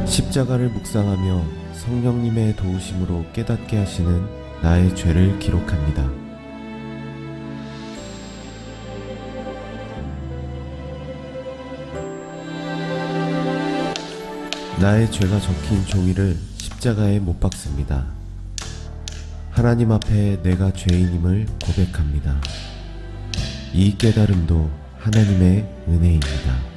십자가를 묵상하며 성령님의 도우심으로 깨닫게 하시는 나의 죄를 기록합니다. 나의 죄가 적힌 종이를 십자가에 못 박습니다. 하나님 앞에 내가 죄인임을 고백합니다. 이 깨달음도 하나님의 은혜입니다.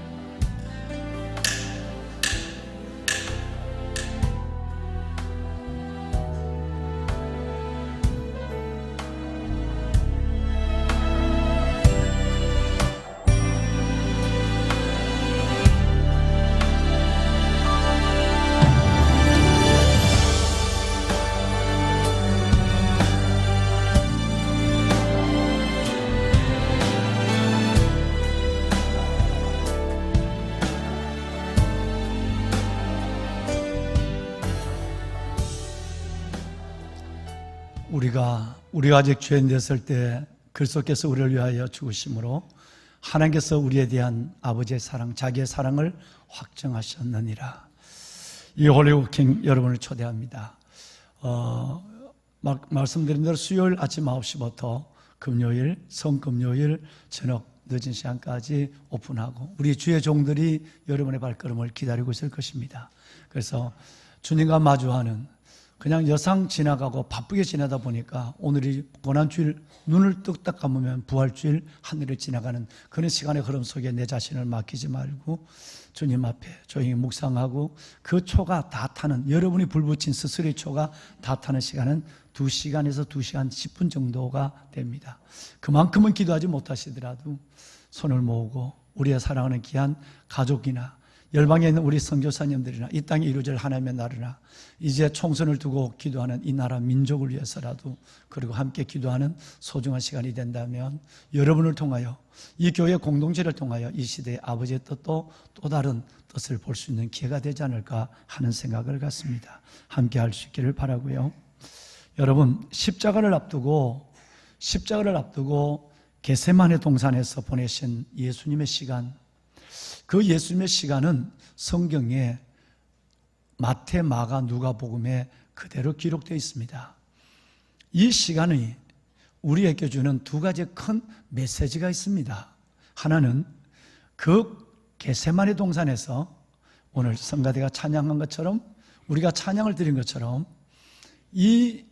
우리가 아직 죄인 됐을 때 그리스도께서 우리를 위하여 죽으심으로 하나님께서 우리에 대한 아버지의 사랑, 자기의 사랑을 확증하셨느니라. 이 홀리워킹 여러분을 초대합니다. 말씀드린 대로 수요일 아침 9시부터 금요일, 성금요일 저녁 늦은 시간까지 오픈하고 우리 주의 종들이 여러분의 발걸음을 기다리고 있을 것입니다. 그래서 주님과 마주하는 그냥 여상 지나가고 바쁘게 지나다 보니까 오늘이 고난주일, 눈을 뚝딱 감으면 부활주일 하늘을 지나가는 그런 시간의 흐름 속에 내 자신을 맡기지 말고 주님 앞에 조용히 묵상하고 그 초가 다 타는, 여러분이 불붙인 스스로의 초가 다 타는 시간은 2시간에서 2시간 10분 정도가 됩니다. 그만큼은 기도하지 못하시더라도 손을 모으고 우리의 사랑하는 귀한 가족이나 열방에 있는 우리 선교사님들이나 이 땅에 이루어질 하나님의 나라나 이제 총선을 두고 기도하는 이 나라 민족을 위해서라도, 그리고 함께 기도하는 소중한 시간이 된다면 여러분을 통하여, 이 교회 공동체를 통하여 이 시대의 아버지의 뜻도 또 다른 뜻을 볼 수 있는 기회가 되지 않을까 하는 생각을 갖습니다. 함께 할 수 있기를 바라고요. 여러분, 십자가를 앞두고 겟세마네 동산에서 보내신 예수님의 시간, 그 예수님의 시간은 성경에 마태, 마가, 누가복음에 그대로 기록되어 있습니다. 이 시간이 우리에게 주는 두 가지 큰 메시지가 있습니다. 하나는 그 겟세마네 동산에서 오늘 성가대가 찬양한 것처럼, 우리가 찬양을 드린 것처럼 이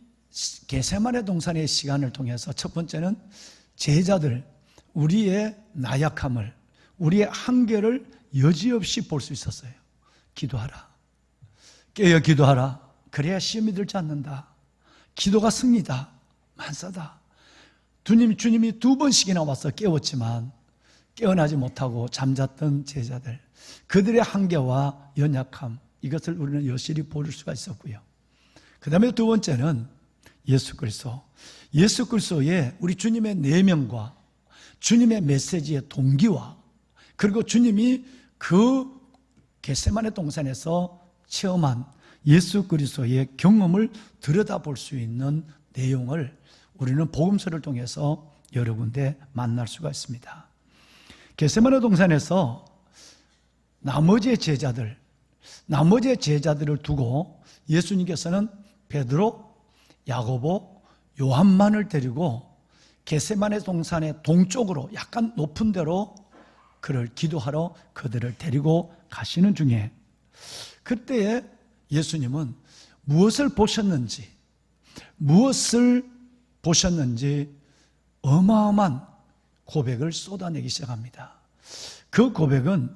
겟세마네 동산의 시간을 통해서 첫 번째는 제자들, 우리의 나약함을, 우리의 한계를 여지없이 볼 수 있었어요. 기도하라. 깨어 기도하라. 그래야 시험이 들지 않는다. 기도가 승리다. 만사다. 주님이 2번씩이나 와서 깨웠지만 깨어나지 못하고 잠잤던 제자들, 그들의 한계와 연약함, 이것을 우리는 여실히 볼 수가 있었고요. 그 다음에 두 번째는 예수 그리스도의 우리 주님의 내면과 주님의 메시지의 동기와, 그리고 주님이 그 겟세마네 동산에서 체험한 예수 그리스도의 경험을 들여다볼 수 있는 내용을 우리는 복음서를 통해서 여러 군데 만날 수가 있습니다. 겟세마네 동산에서 나머지의 제자들을 두고 예수님께서는 베드로, 야고보, 요한만을 데리고 겟세마네 동산의 동쪽으로 약간 높은 데로 그를 기도하러 그들을 데리고 가시는 중에, 그때에 예수님은 무엇을 보셨는지 어마어마한 고백을 쏟아내기 시작합니다. 그 고백은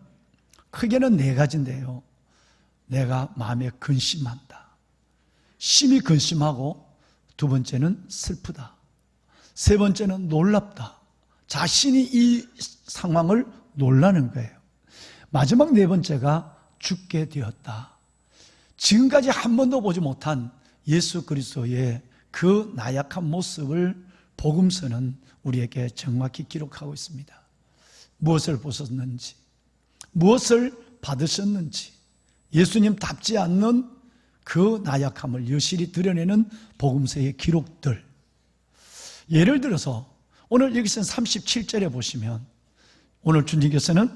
크게는 4가지인데요. 내가 마음에 근심한다. 심히 근심하고, 두 번째는 슬프다. 세 번째는 놀랍다. 자신이 이 상황을 놀라는 거예요. 마지막 4번째가 죽게 되었다. 지금까지 한 번도 보지 못한 예수 그리스도의 그 나약한 모습을 복음서는 우리에게 정확히 기록하고 있습니다. 무엇을 보셨는지, 무엇을 받으셨는지, 예수님답지 않는 그 나약함을 여실히 드러내는 복음서의 기록들. 예를 들어서 오늘 여기서 37절에 보시면 오늘 주님께서는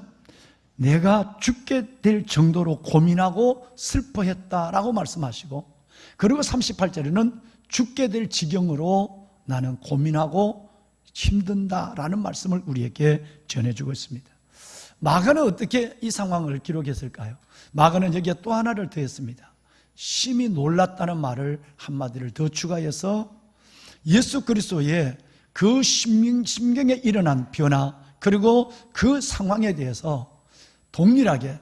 내가 죽게 될 정도로 고민하고 슬퍼했다라고 말씀하시고, 그리고 38절에는 죽게 될 지경으로 나는 고민하고 힘든다라는 말씀을 우리에게 전해주고 있습니다. 마가는 어떻게 이 상황을 기록했을까요? 마가는 여기에 또 하나를 더했습니다. 심히 놀랐다는 말을 한마디를 더 추가해서 예수 그리스도의 그 심경에 일어난 변화, 그리고 그 상황에 대해서 동일하게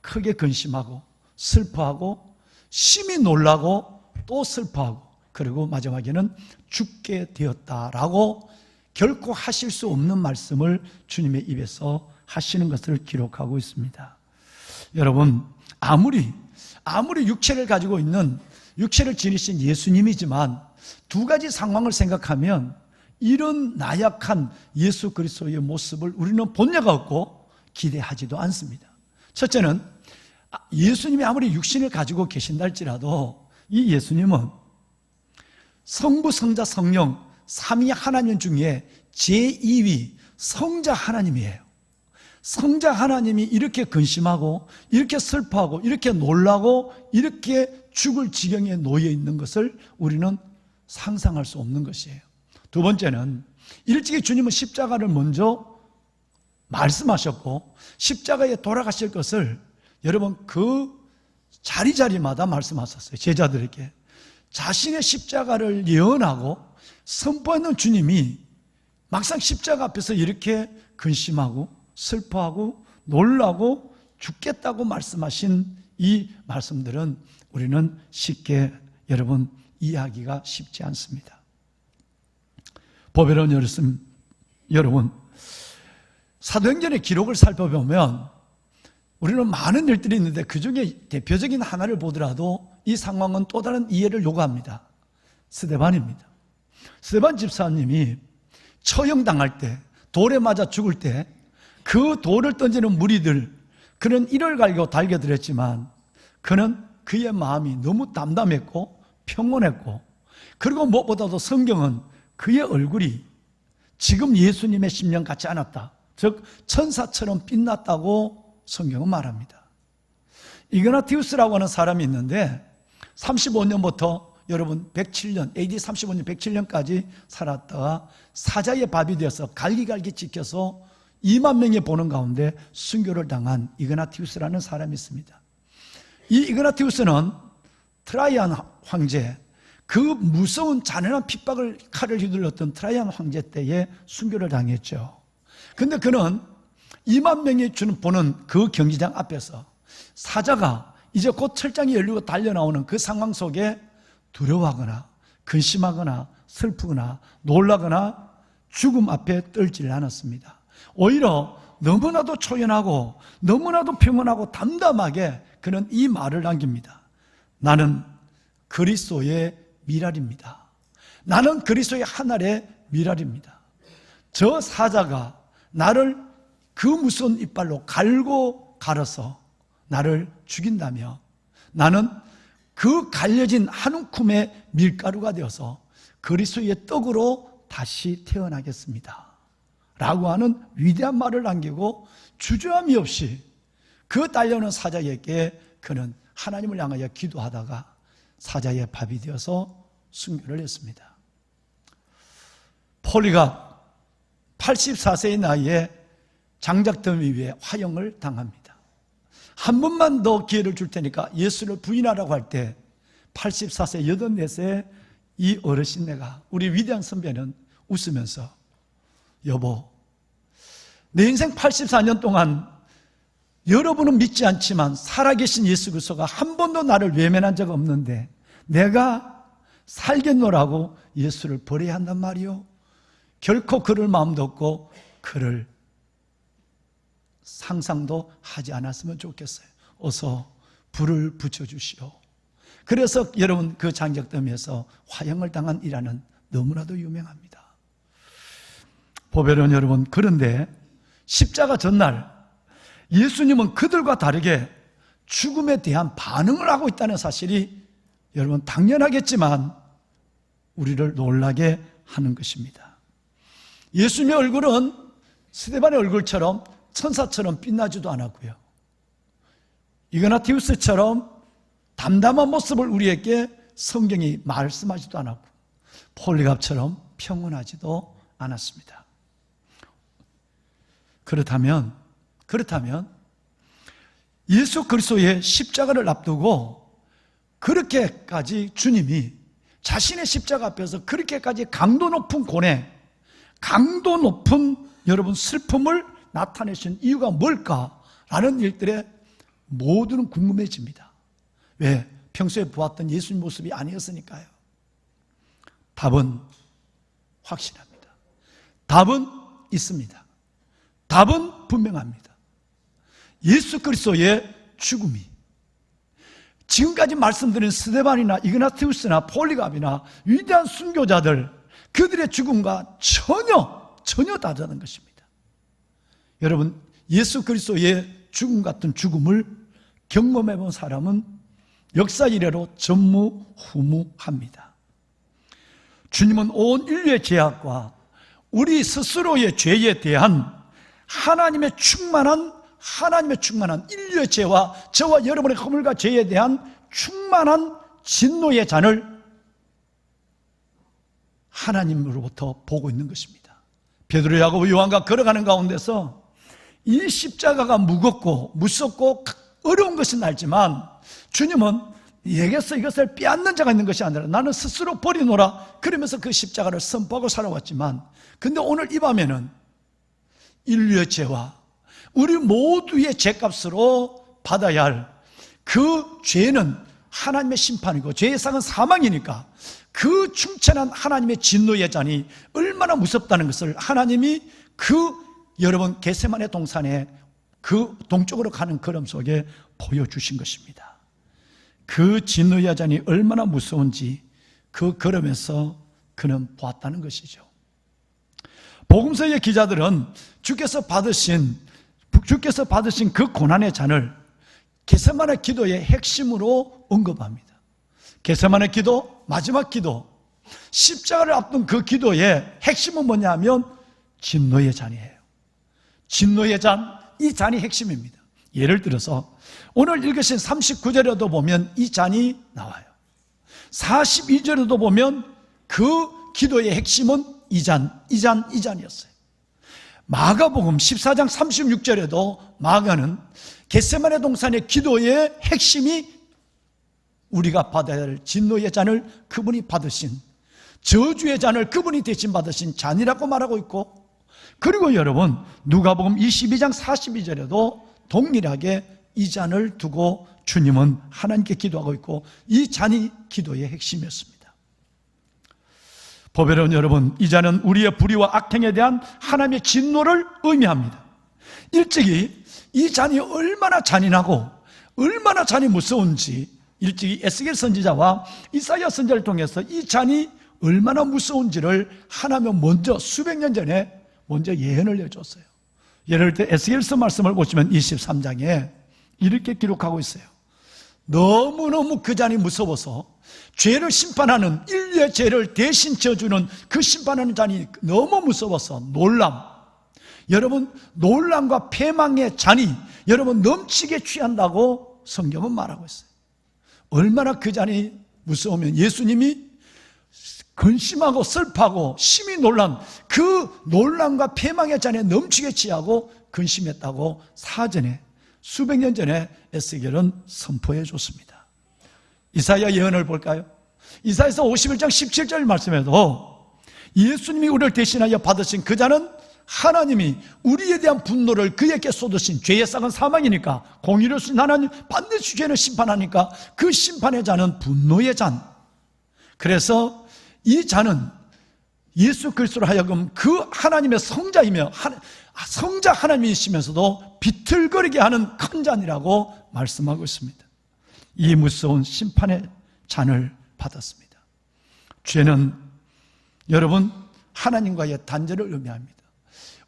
크게 근심하고 슬퍼하고 심히 놀라고 또 슬퍼하고, 그리고 마지막에는 죽게 되었다라고 결코 하실 수 없는 말씀을 주님의 입에서 하시는 것을 기록하고 있습니다. 여러분, 아무리 육체를 가지고 있는, 육체를 지니신 예수님이지만 두 가지 상황을 생각하면 이런 나약한 예수 그리스도의 모습을 우리는 본 예가 없고 기대하지도 않습니다. 첫째는 예수님이 아무리 육신을 가지고 계신다 할지라도 이 예수님은 성부, 성자, 성령 삼위 하나님 중에 제2위 성자 하나님이에요. 성자 하나님이 이렇게 근심하고 이렇게 슬퍼하고 이렇게 놀라고 이렇게 죽을 지경에 놓여 있는 것을 우리는 상상할 수 없는 것이에요. 두 번째는 일찍이 주님은 십자가를 먼저 말씀하셨고 십자가에 돌아가실 것을 여러분 그 자리마다 말씀하셨어요. 제자들에게 자신의 십자가를 예언하고 선포하는 주님이 막상 십자가 앞에서 이렇게 근심하고 슬퍼하고 놀라고 죽겠다고 말씀하신 이 말씀들은 우리는 쉽게 여러분 이해하기가 쉽지 않습니다. 보배로운 여러분, 사도행전의 기록을 살펴보면 우리는 많은 일들이 있는데 그 중에 대표적인 하나를 보더라도 이 상황은 또 다른 이해를 요구합니다. 스데반입니다. 스데반 집사님이 처형당할 때, 돌에 맞아 죽을 때 그 돌을 던지는 무리들, 그는 이를 갈고 달겨들었지만 그는 그의 마음이 너무 담담했고 평온했고, 그리고 무엇보다도 성경은 그의 얼굴이 지금 예수님의 심령 같지 않았다, 즉 천사처럼 빛났다고 성경은 말합니다. 이그나티우스라고 하는 사람이 있는데 35년부터 여러분 107년, AD 35년 107년까지 살았다가 사자의 밥이 되어서 갈기갈기 찍혀서 2만 명이 보는 가운데 순교를 당한 이그나티우스라는 사람이 있습니다. 이 이그나티우스는 트라이안 황제, 그 무서운 잔인한 핍박을 칼을 휘둘렀던 트라이안 황제 때에 순교를 당했죠. 근데 그는 2만 명이 보는 그 경기장 앞에서 사자가 이제 곧 철장이 열리고 달려나오는 그 상황 속에 두려워하거나 근심하거나 슬프거나 놀라거나 죽음 앞에 떨지를 않았습니다. 오히려 너무나도 초연하고 너무나도 평온하고 담담하게 그는 이 말을 남깁니다. 나는 그리스도의 미랄입니다. 나는 그리스도의 한 알의 미랄입니다. 저 사자가 나를 그 무서운 이빨로 갈고 갈아서 나를 죽인다며 나는 그 갈려진 한 움큼의 밀가루가 되어서 그리스도의 떡으로 다시 태어나겠습니다 라고 하는 위대한 말을 남기고 주저함이 없이 그 딸려오는 사자에게 그는 하나님을 향하여 기도하다가 사자의 밥이 되어서 순교를 했습니다. 폴리갑 84세의 나이에 장작더미 위에 화형을 당합니다. 한 번만 더 기회를 줄 테니까 예수를 부인하라고 할 때 84세, 84세의 이 어르신네가, 우리 위대한 선배는 웃으면서 여보, 내 인생 84년 동안 여러분은 믿지 않지만 살아계신 예수 그리스도가 한 번도 나를 외면한 적 없는데 내가 살겠노라고 예수를 버려야 한단 말이요? 결코 그럴 마음도 없고 그를 상상도 하지 않았으면 좋겠어요. 어서 불을 붙여주시오. 그래서 여러분 그 장작더미에서 화형을 당한 일화는 너무나도 유명합니다. 보배로운 여러분, 그런데 십자가 전날 예수님은 그들과 다르게 죽음에 대한 반응을 하고 있다는 사실이 여러분 당연하겠지만 우리를 놀라게 하는 것입니다. 예수님의 얼굴은 스데반의 얼굴처럼 천사처럼 빛나지도 않았고요, 이그나티우스처럼 담담한 모습을 우리에게 성경이 말씀하지도 않았고 폴리갑처럼 평온하지도 않았습니다. 그렇다면 예수 그리스도의 십자가를 앞두고 그렇게까지 주님이 자신의 십자가 앞에서 그렇게까지 강도 높은 고뇌, 강도 높은 여러분 슬픔을 나타내신 이유가 뭘까라는 일들에 모두는 궁금해집니다. 왜? 평소에 보았던 예수님 모습이 아니었으니까요. 답은 확실합니다. 답은 있습니다. 답은 분명합니다. 예수 그리스도의 죽음이 지금까지 말씀드린 스데반이나 이그나티우스나 폴리갑이나 위대한 순교자들, 그들의 죽음과 전혀 다르다는 것입니다. 여러분, 예수 그리스도의 죽음 같은 죽음을 경험해 본 사람은 역사 이래로 전무후무합니다. 주님은 온 인류의 죄악과 우리 스스로의 죄에 대한 하나님의 충만한 인류의 죄와 저와 여러분의 허물과 죄에 대한 충만한 진노의 잔을 하나님으로부터 보고 있는 것입니다. 베드로, 야고보, 요한과 걸어가는 가운데서 이 십자가가 무겁고 무섭고 어려운 것은 알지만 주님은 내게서 이것을 빼앗는 자가 있는 것이 아니라 나는 스스로 버리노라 그러면서 그 십자가를 선포하고 살아왔지만, 근데 오늘 이 밤에는 인류의 죄와 우리 모두의 죄값으로 받아야 할 그 죄는 하나님의 심판이고 죄의 상은 사망이니까 그 충천한 하나님의 진노의 잔이 얼마나 무섭다는 것을 하나님이 여러분 겟세마네 동산에 그 동쪽으로 가는 걸음 속에 보여주신 것입니다. 그 진노의 잔이 얼마나 무서운지 그 걸음에서 그는 보았다는 것이죠. 복음서의 기자들은 주께서 받으신 그 고난의 잔을 겟세마네 기도의 핵심으로 언급합니다. 겟세마네 기도, 마지막 기도, 십자가를 앞둔 그 기도의 핵심은 뭐냐면 진노의 잔이에요. 진노의 잔, 이 잔이 핵심입니다. 예를 들어서 오늘 읽으신 39절에도 보면 이 잔이 나와요. 42절에도 보면 그 기도의 핵심은 이 잔이었어요. 마가복음 14장 36절에도 마가는 겟세마네 동산의 기도의 핵심이 우리가 받아야 할 진노의 잔을 그분이 받으신, 저주의 잔을 그분이 대신 받으신 잔이라고 말하고 있고, 그리고 여러분 누가복음 22장 42절에도 동일하게 이 잔을 두고 주님은 하나님께 기도하고 있고 이 잔이 기도의 핵심이었습니다. 보배로운 여러분, 이 잔은 우리의 불의와 악행에 대한 하나님의 진노를 의미합니다. 일찍이 이 잔이 얼마나 잔인하고 얼마나 잔이 무서운지 일찍이 에스겔 선지자와 이사야 선지자를 통해서 이 잔이 얼마나 무서운지를 하나님은 먼저 수백 년 전에 먼저 예언을 해줬어요. 예를 들어 에스겔서 말씀을 보시면 23장에 이렇게 기록하고 있어요. 너무너무 그 잔이 무서워서 죄를 심판하는, 인류의 죄를 대신 져주는 그 심판하는 잔이 너무 무서워서 여러분 놀람과 패망의 잔이 여러분 넘치게 취한다고 성경은 말하고 있어요. 얼마나 그 잔이 무서우면 예수님이 근심하고 슬퍼하고 심히 놀란 그 놀람과 패망의 잔에 넘치게 취하고 근심했다고 사전에 수백 년 전에 에스겔은 선포해 줬습니다. 이사야 예언을 볼까요? 이사야서 51장 17절 말씀에도 예수님이 우리를 대신하여 받으신 그 잔은 하나님이 우리에 대한 분노를 그에게 쏟으신, 죄의 싹은 사망이니까 공의로우신 하나님 반드시 죄는 심판하니까 그 심판의 잔은 분노의 잔. 그래서 이 잔은 예수 그리스도로 하여금 그 하나님의 성자이며 성자 하나님이시면서도 비틀거리게 하는 큰 잔이라고 말씀하고 있습니다. 이 무서운 심판의 잔을 받았습니다. 죄는 여러분 하나님과의 단절을 의미합니다.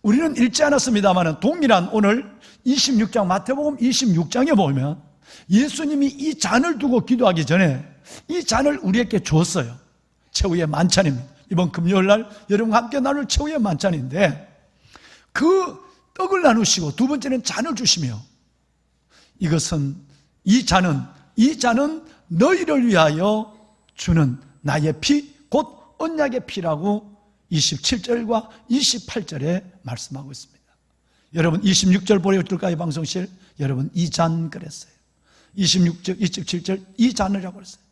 우리는 읽지 않았습니다만 동일한 오늘 26장 마태복음 26장에 보면 예수님이 이 잔을 두고 기도하기 전에 이 잔을 우리에게 줬어요. 최후의 만찬입니다. 이번 금요일날 여러분과 함께 나눌 최후의 만찬인데 그 떡을 나누시고 두 번째는 잔을 주시며 이것은 이 잔은 너희를 위하여 주는 나의 피, 곧 언약의 피라고 27절과 28절에 말씀하고 있습니다. 여러분 26절 보여줄까요? 방송실 여러분 이 잔 그랬어요. 26절, 27절 이 잔이라고 그랬어요.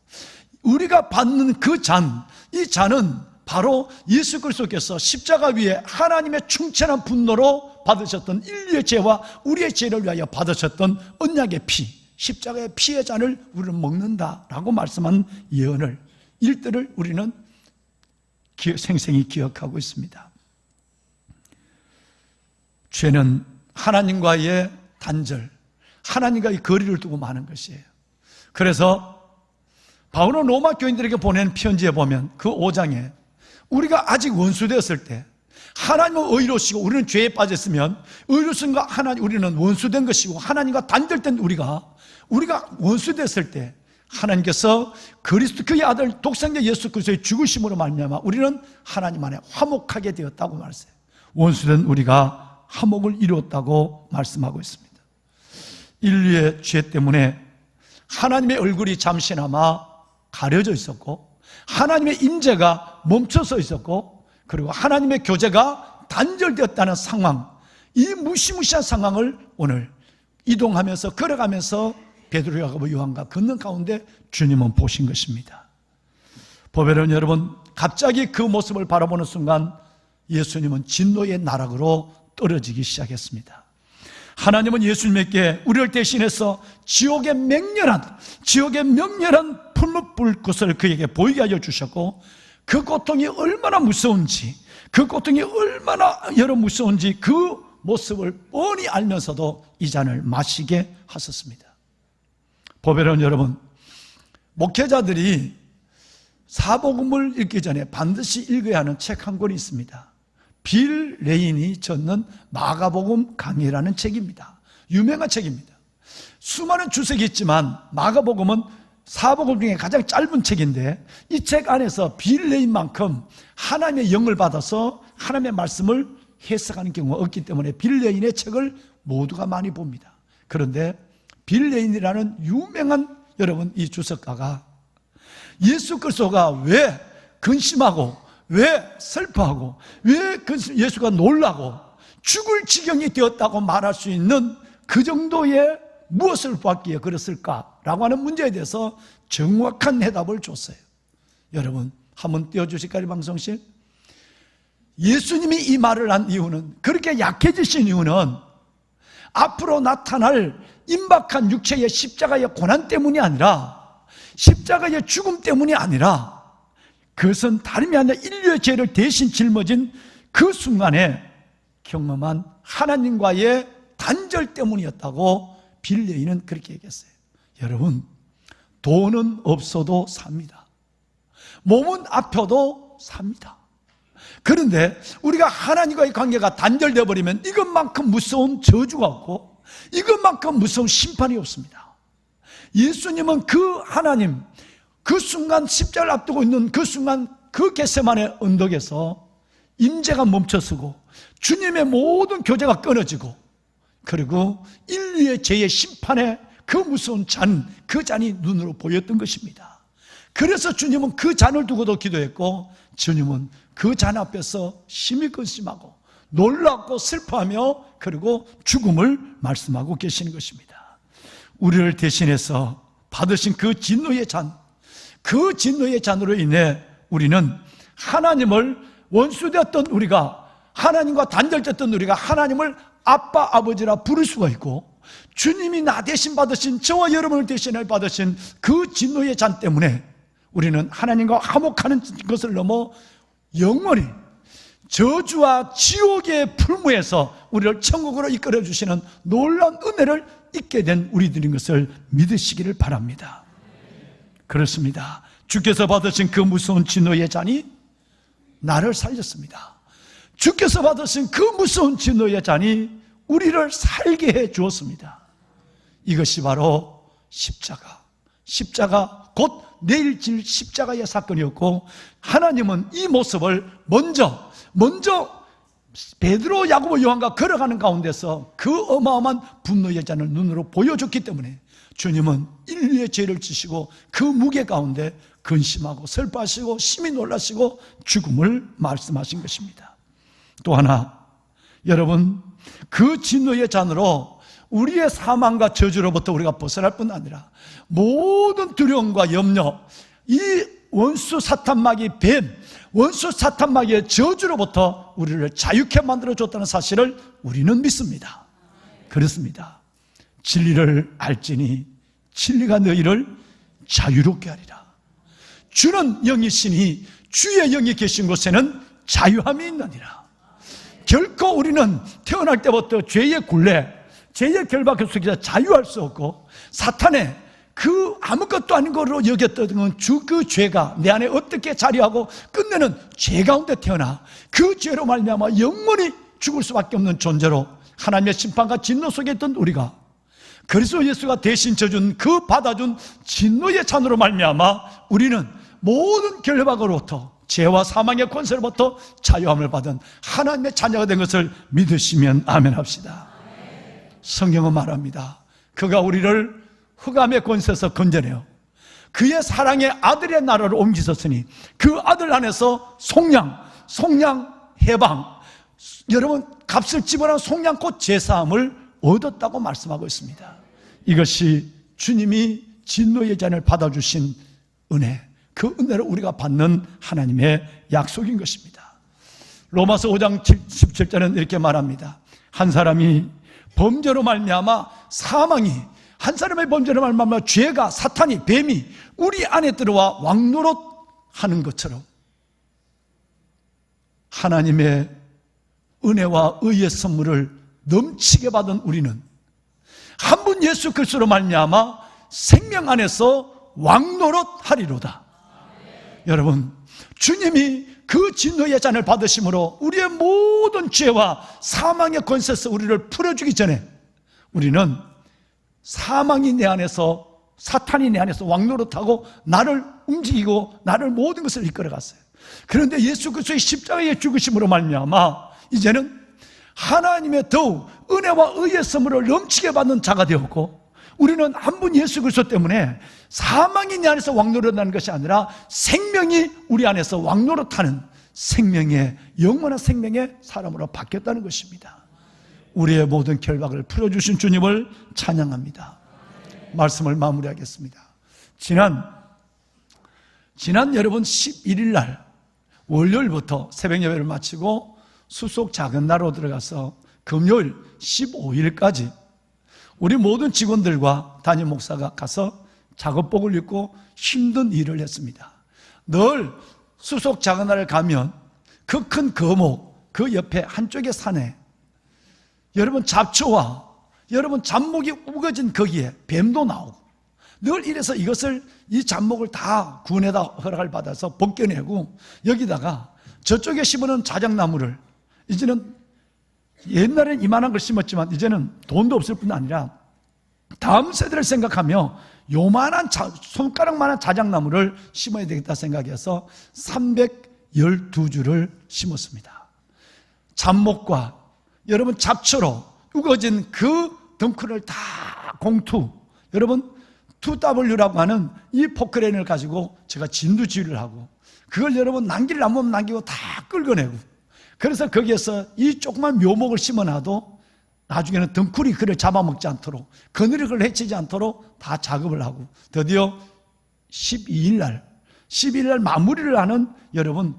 우리가 받는 그 잔, 이 잔은 바로 예수 그리스도께서 십자가 위에 하나님의 충천한 분노로 받으셨던 인류의 죄와 우리의 죄를 위하여 받으셨던 언약의 피, 십자가의 피의 잔을 우리는 먹는다라고 말씀한 예언을, 일들을 우리는 생생히 기억하고 있습니다. 죄는 하나님과의 단절, 하나님과의 거리를 두고 마는 것이에요. 그래서 바울은 로마 교인들에게 보낸 편지에 보면 그 5장에 우리가 아직 원수되었을 때 하나님은 의로우시고 우리는 죄에 빠졌으면 의로우신과 하나님, 우리는 원수된 것이고 하나님과 단절된 우리가 원수됐을 때 하나님께서 그리스도 그의 아들 독생자 예수 그리스도의 죽으심으로 말미암아 우리는 하나님 안에 화목하게 되었다고 말했어요. 원수된 우리가 화목을 이루었다고 말씀하고 있습니다. 인류의 죄 때문에 하나님의 얼굴이 잠시나마 가려져 있었고 하나님의 임재가 멈춰서 있었고 그리고 하나님의 교제가 단절되었다는 상황, 이 무시무시한 상황을 오늘 이동하면서 걸어가면서 베드로, 야고보, 요한과 걷는 가운데 주님은 보신 것입니다. 보배로운 여러분, 갑자기 그 모습을 바라보는 순간 예수님은 진노의 나락으로 떨어지기 시작했습니다. 하나님은 예수님에게 우리를 대신해서 지옥의 맹렬한 풀무불 것을 그에게 보이게 하여 주셨고, 그 고통이 얼마나 무서운지, 그 고통이 얼마나 무서운지 그 모습을 뻔히 알면서도 이 잔을 마시게 하셨습니다. 보배로운 여러분, 목회자들이 사복음을 읽기 전에 반드시 읽어야 하는 책 한 권이 있습니다. 빌 레인이 적는 마가복음 강해라는 책입니다. 유명한 책입니다. 수많은 주석이 있지만 마가복음은 사복음 중에 가장 짧은 책인데, 이 책 안에서 빌 레인만큼 하나님의 영을 받아서 하나님의 말씀을 해석하는 경우가 없기 때문에 빌 레인의 책을 모두가 많이 봅니다. 그런데 빌 레인이라는 유명한 여러분 이 주석가가 예수 그리스도가 왜 근심하고, 왜 슬퍼하고, 왜 예수가 놀라고 죽을 지경이 되었다고 말할 수 있는 그 정도의 무엇을 보았기에 그랬을까라고 하는 문제에 대해서 정확한 해답을 줬어요. 여러분 한번 띄워주실까요, 방송실? 예수님이 이 말을 한 이유는, 그렇게 약해지신 이유는 앞으로 나타날 임박한 육체의 십자가의 고난 때문이 아니라, 십자가의 죽음 때문이 아니라, 그것은 다름이 아니라 인류의 죄를 대신 짊어진 그 순간에 경험한 하나님과의 단절 때문이었다고 빌 레인은 그렇게 얘기했어요. 여러분, 돈은 없어도 삽니다. 몸은 아파도 삽니다. 그런데 우리가 하나님과의 관계가 단절되어 버리면 이것만큼 무서운 저주가 없고 이것만큼 무서운 심판이 없습니다. 예수님은 그 하나님, 그 순간 십자가를 앞두고 있는 그 순간 그 겟세마네 언덕에서 임재가 멈춰서고 주님의 모든 교제가 끊어지고, 그리고 인류의 죄의 심판의 그 무서운 잔, 그 잔이 눈으로 보였던 것입니다. 그래서 주님은 그 잔을 두고도 기도했고, 주님은 그 잔 앞에서 심히 근심하고 놀랍고 슬퍼하며 그리고 죽음을 말씀하고 계시는 것입니다. 우리를 대신해서 받으신 그 진노의 잔, 그 진노의 잔으로 인해 우리는 하나님을, 원수되었던 우리가, 하나님과 단절됐던 우리가 하나님을 아빠, 아버지라 부를 수가 있고, 주님이 나 대신 받으신, 저와 여러분을 대신해 받으신 그 진노의 잔 때문에 우리는 하나님과 화목하는 것을 넘어 영원히 저주와 지옥의 풀무에서 우리를 천국으로 이끌어 주시는 놀라운 은혜를 잊게 된 우리들인 것을 믿으시기를 바랍니다. 그렇습니다. 주께서 받으신 그 무서운 진노의 잔이 나를 살렸습니다. 주께서 받으신 그 무서운 진노의 잔이 우리를 살게 해 주었습니다. 이것이 바로 십자가 곧 내일 질 십자가의 사건이었고, 하나님은 이 모습을 먼저 베드로, 야고보, 요한과 걸어가는 가운데서 그 어마어마한 분노의 잔을 눈으로 보여줬기 때문에 주님은 인류의 죄를 지시고 그 무게 가운데 근심하고 슬퍼하시고 심히 놀라시고 죽음을 말씀하신 것입니다. 또 하나, 여러분, 그 진노의 잔으로 우리의 사망과 저주로부터 우리가 벗어날 뿐 아니라 모든 두려움과 염려, 이 원수 사탄마귀 뱀, 원수 사탄마귀의 저주로부터 우리를 자유케 만들어줬다는 사실을 우리는 믿습니다. 그렇습니다. 진리를 알지니 진리가 너희를 자유롭게 하리라. 주는 영이시니 주의 영이 계신 곳에는 자유함이 있느니라. 결코 우리는 태어날 때부터 죄의 굴레, 죄의 결박 속에서 자유할 수 없고, 사탄의 그 아무것도 아닌 것으로 여겼던 그 죄가 내 안에 어떻게 자리하고 끝내는 죄 가운데 태어나 그 죄로 말미암아 영원히 죽을 수밖에 없는 존재로 하나님의 심판과 진노 속에 있던 우리가 그리스도 예수가 대신 져준 그 받아준 진노의 잔으로 말미암아 우리는 모든 결박으로부터, 죄와 사망의 권세로부터 자유함을 받은 하나님의 자녀가 된 것을 믿으시면 아멘 합시다. 성경은 말합니다. 그가 우리를 흑암의 권세에서 건져내어 그의 사랑의 아들의 나라로 옮기셨으니 그 아들 안에서 속량, 해방, 여러분 값을 지불한 속량 곧 제사함을 얻었다고 말씀하고 있습니다. 이것이 주님이 진노의 잔을 받아주신 은혜, 그 은혜를 우리가 받는 하나님의 약속인 것입니다. 로마서 5장 17절은 이렇게 말합니다. 한 사람이 범죄로 말미암아 사망이, 한 사람의 범죄로 말미암아 죄가, 사탄이, 뱀이 우리 안에 들어와 왕노릇하는 것처럼 하나님의 은혜와 의의 선물을 넘치게 받은 우리는 한 분 예수 그리스도로 말미암아 생명 안에서 왕노릇하리로다. 여러분, 주님이 그 진노의 잔을 받으심으로 우리의 모든 죄와 사망의 권세에서 우리를 풀어주기 전에 우리는 사망이 내 안에서, 사탄이 내 안에서 왕노릇하고 나를 움직이고 나를 모든 것을 이끌어갔어요. 그런데 예수 그리스도의 십자가의 죽으심으로 말미암아 이제는 하나님의 더욱 은혜와 의의 선물을 넘치게 받는 자가 되었고, 우리는 한 분 예수 그리스도 때문에 사망이 내 안에서 왕노릇하는 것이 아니라 생명이 우리 안에서 왕노릇하는 생명의, 영원한 생명의 사람으로 바뀌었다는 것입니다. 우리의 모든 결박을 풀어주신 주님을 찬양합니다. 말씀을 마무리하겠습니다. 지난 여러분 11일 날 월요일부터 새벽 예배를 마치고 수속 작은 날로 들어가서 금요일 15일까지 우리 모든 직원들과 담임 목사가 가서 작업복을 입고 힘든 일을 했습니다. 늘 수속 작은 날을 가면 그 큰 거목, 그 옆에 한쪽의 산에 여러분 잡초와 여러분 잡목이 우거진 거기에 뱀도 나오고, 늘 이래서 이것을, 이 잡목을 다 군에다 허락을 받아서 벗겨내고 여기다가 저쪽에 심어놓은 자작나무를, 이제는 옛날엔 이만한 걸 심었지만 이제는 돈도 없을 뿐 아니라 다음 세대를 생각하며 요만한 손가락만한 자작나무를 심어야 되겠다 생각해서 312주를 심었습니다. 잡목과 여러분 잡초로 우거진 그 덩쿨을 다 공투, 여러분 2W라고 하는 이 포크레인을 가지고 제가 진두지휘를 하고, 그걸 여러분 남길 나무만 남기고 다 끌어내고, 그래서 거기에서 이 조그만 묘목을 심어놔도 나중에는 덩쿨이 그를 잡아먹지 않도록, 그늘이 그를 해치지 않도록 다 작업을 하고, 드디어 12일 날 마무리를 하는 여러분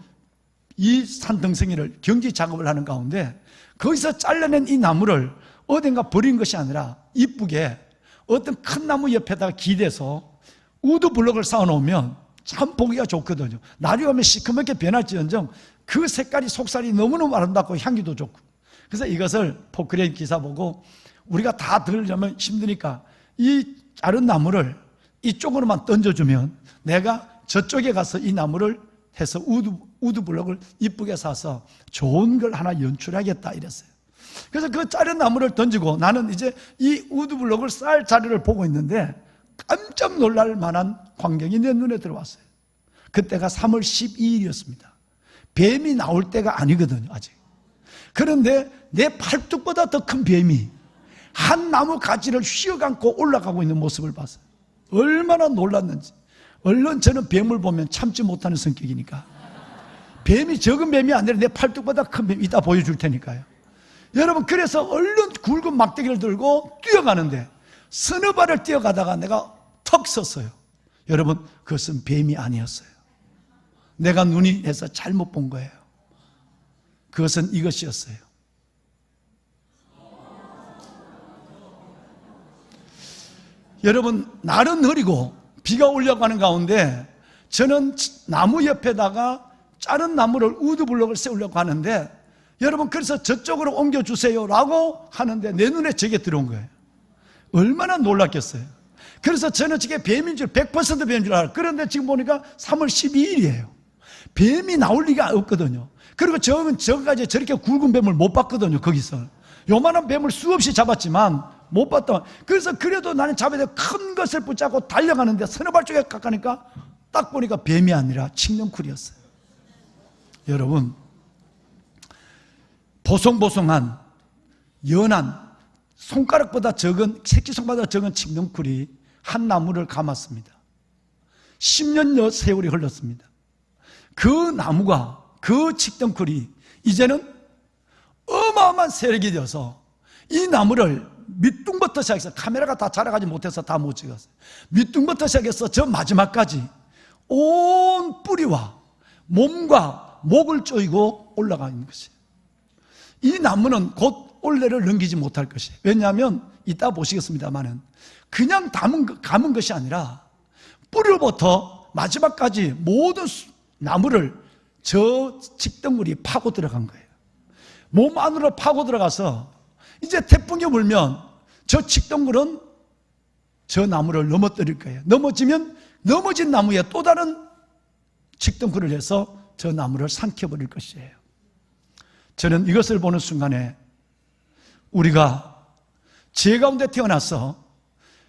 이 산등성이를 경지 작업을 하는 가운데 거기서 잘라낸 이 나무를 어딘가 버린 것이 아니라 이쁘게 어떤 큰 나무 옆에다가 기대서 우드 블럭을 쌓아놓으면 참 보기가 좋거든요. 나중에 오면 시커멓게 변할지언정 그 색깔이, 속살이 너무너무 아름답고 향기도 좋고, 그래서 이것을 포크레인 기사 보고 우리가 다 들으려면 힘드니까 이 자른 나무를 이쪽으로만 던져주면 내가 저쪽에 가서 이 나무를 해서 우드 블럭을 이쁘게 사서 좋은 걸 하나 연출하겠다 이랬어요. 그래서 그 자른 나무를 던지고 나는 이제 이 우드 블럭을 쌓을 자리를 보고 있는데 깜짝 놀랄 만한 광경이 내 눈에 들어왔어요. 그때가 3월 12일이었습니다. 뱀이 나올 때가 아니거든요, 아직. 그런데 내 팔뚝보다 더 큰 뱀이 한 나무 가지를 휘어감고 올라가고 있는 모습을 봤어요. 얼마나 놀랐는지. 얼른 저는 뱀을 보면 참지 못하는 성격이니까 뱀이 적은 뱀이 아니라 내 팔뚝보다 큰 뱀 이따 보여줄 테니까요. 여러분, 그래서 얼른 굵은 막대기를 들고 뛰어가는데 서너 발을 뛰어가다가 내가 턱 섰어요. 여러분, 그것은 뱀이 아니었어요. 내가 눈이 해서 잘못 본 거예요. 그것은 이것이었어요. 여러분, 날은 흐리고 비가 오려고 하는 가운데 저는 나무 옆에다가 자른 나무를 우드블럭을 세우려고 하는데, 여러분, 그래서 저쪽으로 옮겨주세요 라고 하는데 내 눈에 저게 들어온 거예요. 얼마나 놀랐겠어요. 그래서 저는 저게 뱀인 줄, 100% 뱀인 줄 알아요. 그런데 지금 보니까 3월 12일이에요 뱀이 나올 리가 없거든요. 그리고 저까지 저렇게 굵은 뱀을 못 봤거든요. 거기서 요만한 뱀을 수없이 잡았지만 못 봤다. 그래서 그래도 나는 잡아야 돼. 큰 것을 붙잡고 달려가는데 서너 발 쪽에 가까니까 딱 보니까 뱀이 아니라 칡령쿨이었어요. 여러분, 보송보송한 연한 손가락보다 적은, 새끼손보다 적은 칡령쿨이 한 나무를 감았습니다. 10년 세월이 흘렀습니다. 그 나무가, 그 칡령쿨이 이제는 어마어마한 세력이 되어서 이 나무를 밑둥부터 시작해서 카메라가 다 자라가지 못해서 다 못 찍었어요. 밑둥부터 시작해서 저 마지막까지 온 뿌리와 몸과 목을 조이고 올라가 있는 것이에요. 이 나무는 곧 올해를 넘기지 못할 것이에요. 왜냐하면 이따 보시겠습니다만은 그냥 감은 것이 아니라 뿌리로부터 마지막까지 모든 나무를 저 직덩굴이 파고 들어간 거예요. 몸 안으로 파고 들어가서 이제 태풍이 불면 저 직덩굴은 저 나무를 넘어뜨릴 거예요. 넘어지면 넘어진 나무에 또 다른 직덩굴을 해서 저 나무를 삼켜버릴 것이에요. 저는 이것을 보는 순간에 우리가 죄 가운데 태어나서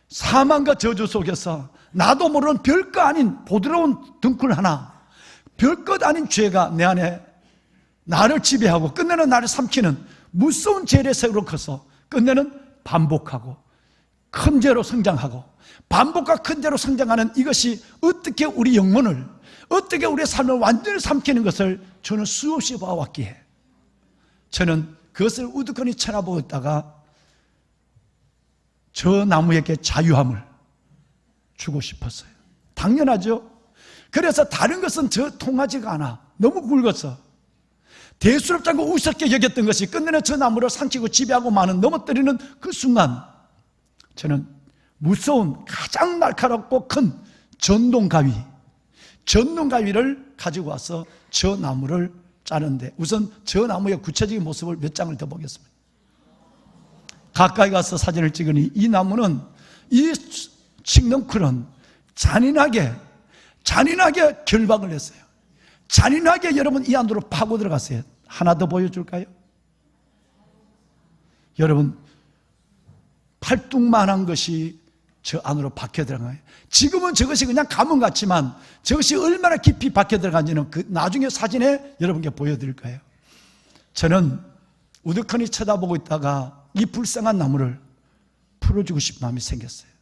사망과 저주 속에서 나도 모르는 별거 아닌 부드러운 등굴 하나, 별것 아닌 죄가 내 안에 나를 지배하고 끝내는 나를 삼키는 무서운 죄의 세월로 커서 끝내는 반복하고 큰 죄로 성장하고 반복과 큰 죄로 성장하는 이것이 어떻게 우리 영혼을, 어떻게 우리의 삶을 완전히 삼키는 것을 저는 수없이 봐왔기에 저는 그것을 우두커니 쳐다보고 있다가 저 나무에게 자유함을 주고 싶었어요. 당연하죠. 그래서 다른 것은 저 통하지가 않아. 너무 굵어서 대수롭지 않고 우습게 여겼던 것이 끝내는 저 나무를 삼키고 지배하고 마는 넘어뜨리는 그 순간 저는 무서운 가장 날카롭고 큰 전동가위를 가지고 와서 저 나무를 자르는데 우선 저 나무의 구체적인 모습을 몇 장을 더 보겠습니다. 가까이 가서 사진을 찍으니 이 나무는, 이 칡넝쿨은 잔인하게 결박을 했어요. 잔인하게 여러분 이 안으로 파고 들어갔어요. 하나 더 보여줄까요? 여러분 팔뚝만한 것이 저 안으로 박혀 들어가요. 지금은 저것이 그냥 가문 같지만 저것이 얼마나 깊이 박혀 들어간지는 그 나중에 사진에 여러분께 보여드릴 거예요. 저는 우두커니 쳐다보고 있다가 이 불쌍한 나무를 풀어주고 싶은 마음이 생겼어요.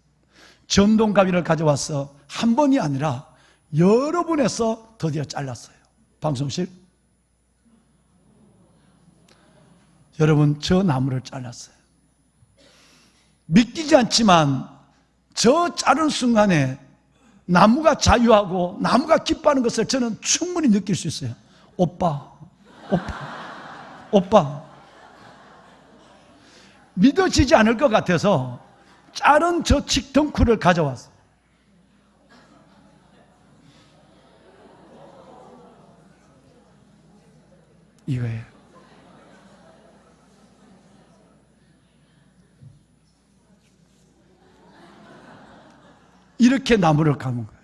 전동가위를 가져와서 한 번이 아니라 여러 번에서 드디어 잘랐어요. 방송실 여러분 저 나무를 잘랐어요. 믿기지 않지만 저 자른 순간에 나무가 자유하고 나무가 기뻐하는 것을 저는 충분히 느낄 수 있어요. 오빠 믿어지지 않을 것 같아서 자른 저 칡덩쿨을 가져왔어요. 이거예요. 이렇게 나무를 감은 거예요.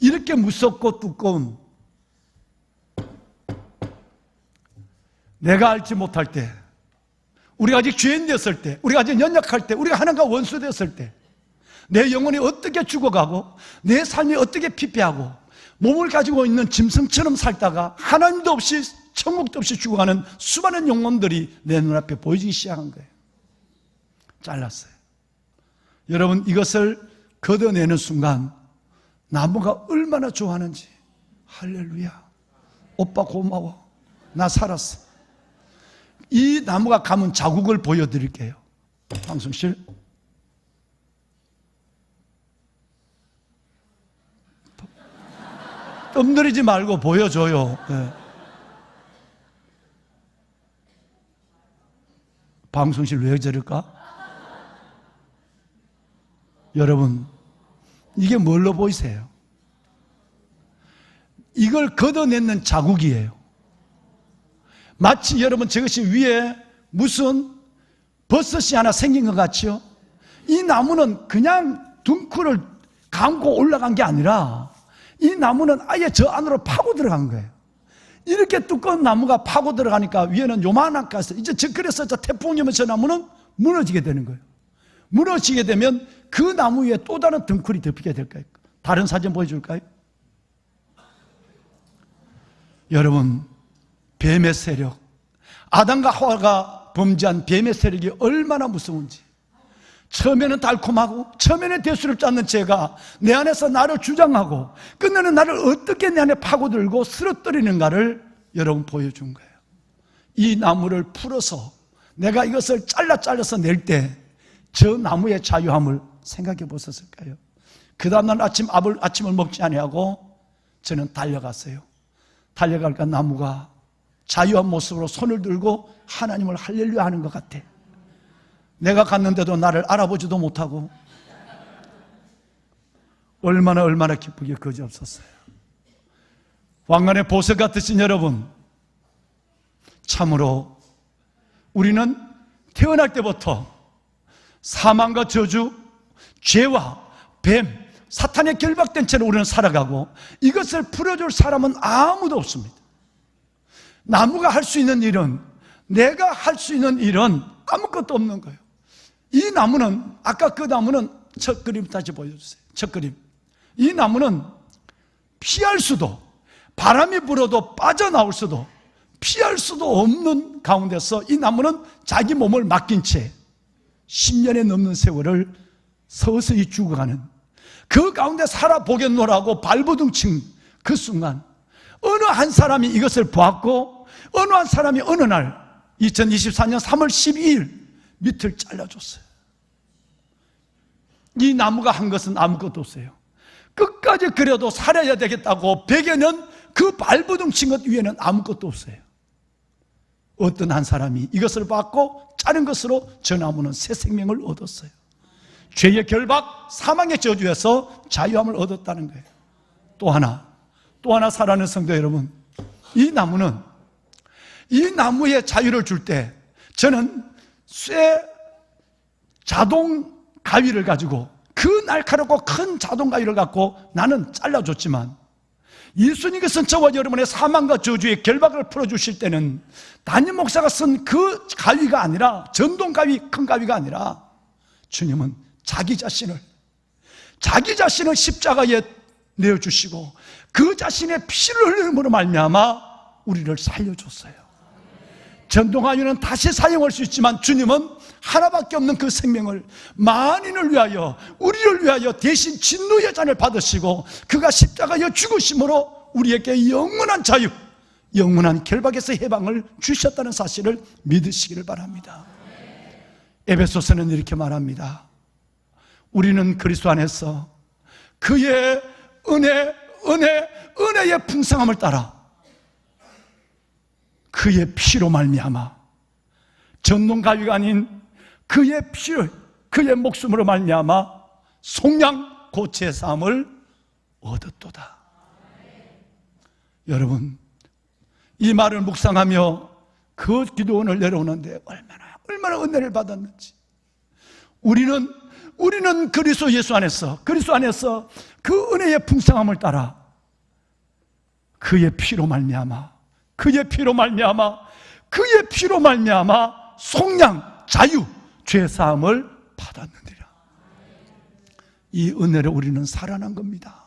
이렇게 무섭고 두꺼운, 내가 알지 못할 때, 우리가 아직 죄인 되었을 때, 우리가 아직 연약할 때, 우리가 하나님과 원수 되었을 때, 내 영혼이 어떻게 죽어가고 내 삶이 어떻게 피폐하고 몸을 가지고 있는 짐승처럼 살다가 하나님도 없이 천국도 없이 죽어가는 수많은 영혼들이 내 눈앞에 보이기 시작한 거예요. 잘랐어요. 여러분 이것을 걷어내는 순간 나무가 얼마나 좋아하는지. 할렐루야, 오빠 고마워, 나 살았어. 이 나무가 감은 자국을 보여드릴게요. 방송실 뜸들이지 말고 보여줘요. 네. 방송실 왜 저럴까? 여러분 이게 뭘로 보이세요? 이걸 걷어내는 자국이에요. 마치 여러분 저것이 위에 무슨 버섯이 하나 생긴 것 같죠? 이 나무는 그냥 둥쿨을 감고 올라간 게 아니라 이 나무는 아예 저 안으로 파고 들어간 거예요. 이렇게 두꺼운 나무가 파고 들어가니까 위에는 요만한 가스, 이제 그래서 저 태풍이 오면 저 나무는 무너지게 되는 거예요. 무너지게 되면 그 나무 위에 또 다른 등쿨이 덮이게 될 거예요. 다른 사진 보여줄까요? 여러분 뱀의 세력, 아담과 하와가 범죄한 뱀의 세력이 얼마나 무서운지. 처음에는 달콤하고 처음에는 대수롭지 않는 죄가 내 안에서 나를 주장하고 끝내는 나를 어떻게 내 안에 파고들고 쓰러뜨리는가를 여러분 보여준 거예요. 이 나무를 풀어서 내가 이것을 잘라서 낼 때 저 나무의 자유함을 생각해 보셨을까요? 그 다음날 아침을 먹지 아니하고 저는 달려갔어요. 달려갈까 나무가 자유한 모습으로 손을 들고 하나님을 할렐루야 하는 것 같아. 내가 갔는데도 나를 알아보지도 못하고 얼마나 기쁘게 그지없었어요. 왕관의 보석 같으신 여러분, 참으로 우리는 태어날 때부터 사망과 저주, 죄와 뱀, 사탄에 결박된 채로 우리는 살아가고 이것을 풀어줄 사람은 아무도 없습니다. 나무가 할 수 있는 일은, 내가 할 수 있는 일은 아무것도 없는 거예요. 이 나무는, 아까 그 나무는 첫 그림 다시 보여주세요. 첫 그림. 이 나무는 피할 수도, 바람이 불어도 빠져나올 수도, 피할 수도 없는 가운데서 이 나무는 자기 몸을 맡긴 채 10년에 넘는 세월을 서서히 죽어가는, 그 가운데 살아보겠노라고 발버둥 친 그 순간 어느 한 사람이 이것을 보았고 어느 한 사람이 어느 날 2024년 3월 12일 밑을 잘라줬어요. 이 나무가 한 것은 아무것도 없어요. 끝까지 그래도 살아야 되겠다고 100여 년 그 발버둥 친 것 위에는 아무것도 없어요. 어떤 한 사람이 이것을 받고 자른 것으로 저 나무는 새 생명을 얻었어요. 죄의 결박, 사망의 저주에서 자유함을 얻었다는 거예요. 또 하나 사랑하는 성도 여러분, 이 나무는, 이 나무에 자유를 줄 때 저는 쇠 자동 가위를 가지고, 그 날카롭고 큰 자동 가위를 갖고 나는 잘라줬지만, 예수님께서 저와 여러분의 사망과 저주의 결박을 풀어주실 때는 담임 목사가 쓴 그 가위가 아니라, 전동 가위, 큰 가위가 아니라 주님은 자기 자신을 십자가에 내어주시고 그 자신의 피를 흘림으로 말미암아 우리를 살려줬어요. 전동가위는 다시 사용할 수 있지만 주님은 하나밖에 없는 그 생명을 만인을 위하여, 우리를 위하여 대신 진노의 잔을 받으시고 그가 십자가에 죽으심으로 우리에게 영원한 자유, 영원한 결박에서 해방을 주셨다는 사실을 믿으시기를 바랍니다. 에베소서는 이렇게 우리는 그리스도 안에서 그의 은혜의 풍성함을 따라 그의 피로 말미암아, 전동가위가 아닌 그의 피를, 그의 목숨으로 말미암아 속량 고체 사함을 얻었도다. 여러분, 이 말을 묵상하며 그 기도원을 내려오는데 얼마나 은혜를 받았는지. 우리는 그리스도 예수 안에서, 그리스도 안에서 그 은혜의 풍성함을 따라 그의 피로 말미암아 속량, 자유, 죄 사함을 받았느니라. 이 은혜로 우리는 살아난 겁니다.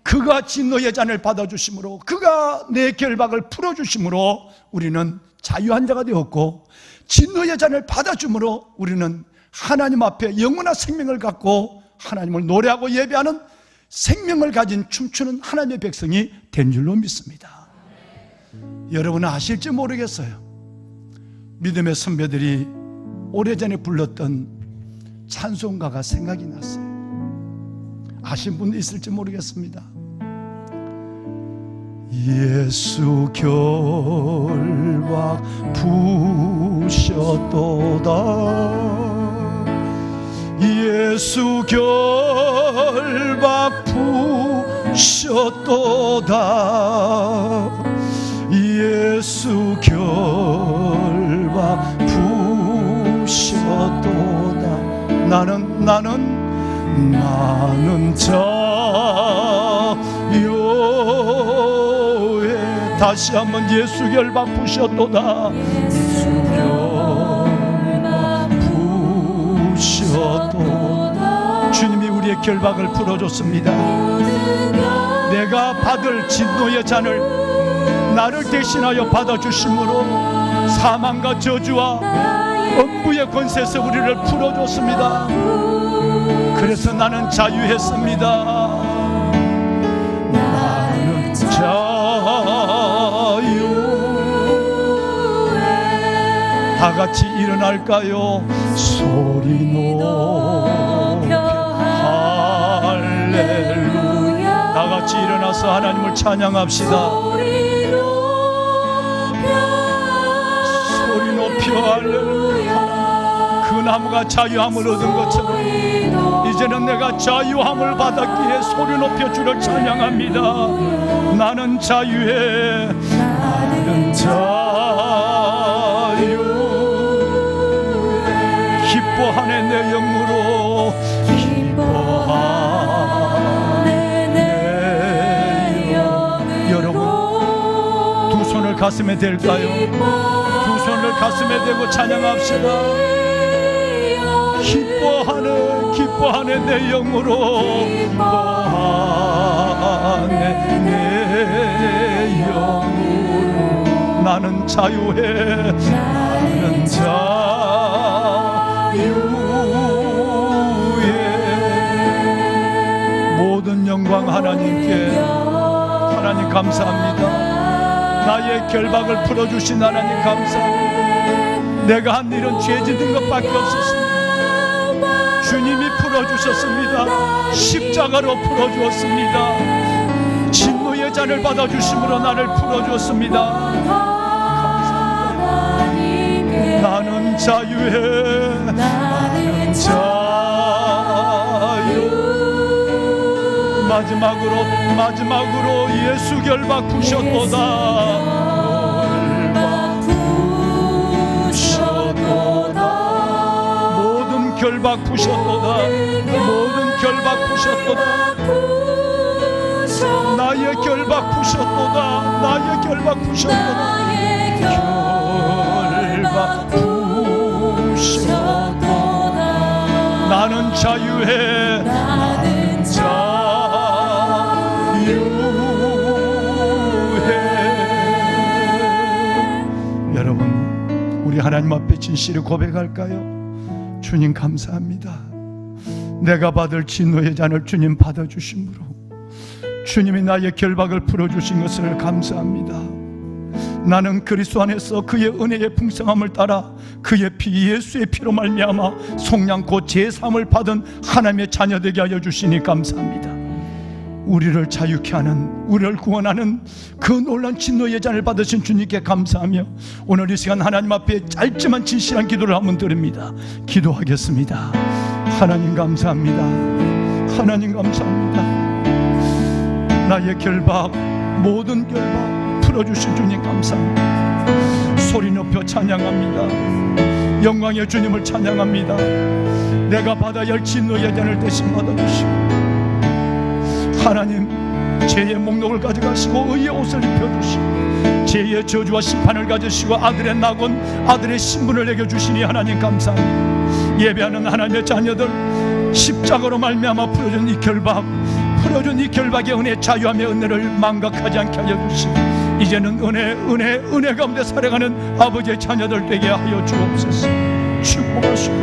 그가 진노의 잔을 받아주심으로, 그가 내 결박을 풀어주심으로 우리는 자유한 자가 되었고, 진노의 잔을 받아줌으로 우리는 하나님 앞에 영원한 생명을 갖고 하나님을 노래하고 예배하는 생명을 가진 춤추는 하나님의 백성이 된 줄로 믿습니다. 여러분은 아실지 모르겠어요. 믿음의 선배들이 오래전에 불렀던 찬송가가 생각이 났어요. 아신 분 있을지 모르겠습니다. 예수 결박 부셨도다, 예수 결박 부셨도다, 예수 결박 부셨도다. 나는 자유에, 다시 한번 예수 결박 부셨도다, 예수 결박 부셨도다. 주님이 우리의 결박을 풀어줬습니다. 내가 받을 진노의 잔을 나를 대신하여 받아주심으로 사망과 저주와 엄부의 권세에서 우리를 풀어줬습니다. 그래서 나는 자유했습니다. 나는 자유에 다 같이 일어날까요? 소리 높여 할렐루야. 다 같이 일어나서 하나님을 찬양합시다. 소리 높여 할렐루야. 그 나무가 자유함을 얻은 것처럼 이제는 내가 자유함을 받았기에 소리 높여 주를 찬양합니다. 나는 자유해. 나는 자유. 기뻐하네 내 영으로. 기뻐하네 내 영으로. 여러분 두 손을 가슴에 댈까요? 두 손을 가슴에 대고 찬양합시다. 기뻐하네 내 영으로. 기뻐하네 내 영으로. 나는 자유해. 나는 자유해. 모든 영광 하나님께. 하나님 감사합니다. 나의 결박을 풀어주신 하나님 감사합니다. 내가 한 일은 죄 짓는 것밖에 없었습니다. 주님이 풀어주셨습니다. 십자가로 풀어주었습니다. 진노의 잔을 받아주심으로 나를 풀어주었습니다. 감사합니다. 나는 자유해. 나는 자유. 마지막으로 예수 결박 푸셨도다. 모든 결박 푸셨도다. 모든 결박 푸셨도다. 나의 결박 푸셨도다. 나의 결박 푸셨도다. 결박 푸셨도다. 나는 자유해. 나는 자유해. 여러분 우리 하나님 앞에 진실을 고백할까요? 주님 감사합니다. 내가 받을 진노의 잔을 주님 받아주심으로 주님이 나의 결박을 풀어주신 것을 감사합니다. 나는 그리스도 안에서 그의 은혜의 풍성함을 따라 그의 피 예수의 피로 말미암아 속량코 제3을 받은 하나님의 자녀 되게 하여 주시니 감사합니다. 우리를 자유케 하는, 우리를 구원하는 그 놀라운 진노의 잔을 받으신 주님께 감사하며 오늘 이 시간 하나님 앞에 짧지만 진실한 기도를 한번 드립니다. 기도하겠습니다. 하나님 감사합니다. 하나님 감사합니다. 나의 결박, 모든 결박 풀어주신 주님 감사합니다. 소리 높여 찬양합니다. 영광의 주님을 찬양합니다. 내가 받아야 할 진노의 잔을 대신 받아주시고 하나님 죄의 목록을 가져가시고 의의 옷을 입혀주시고 죄의 저주와 심판을 가지시고 아들의 낙원, 아들의 신분을 내게 주시니 하나님 감사합니다. 예배하는 하나님의 자녀들 십자가로 말미암아 풀어준 이 결박, 풀어준 이 결박의 은혜, 자유함의 은혜를 망각하지 않게 하여 주시고 이제는 은혜 가운데 살아가는 아버지의 자녀들 되게 하여 주옵소서. 축복하시고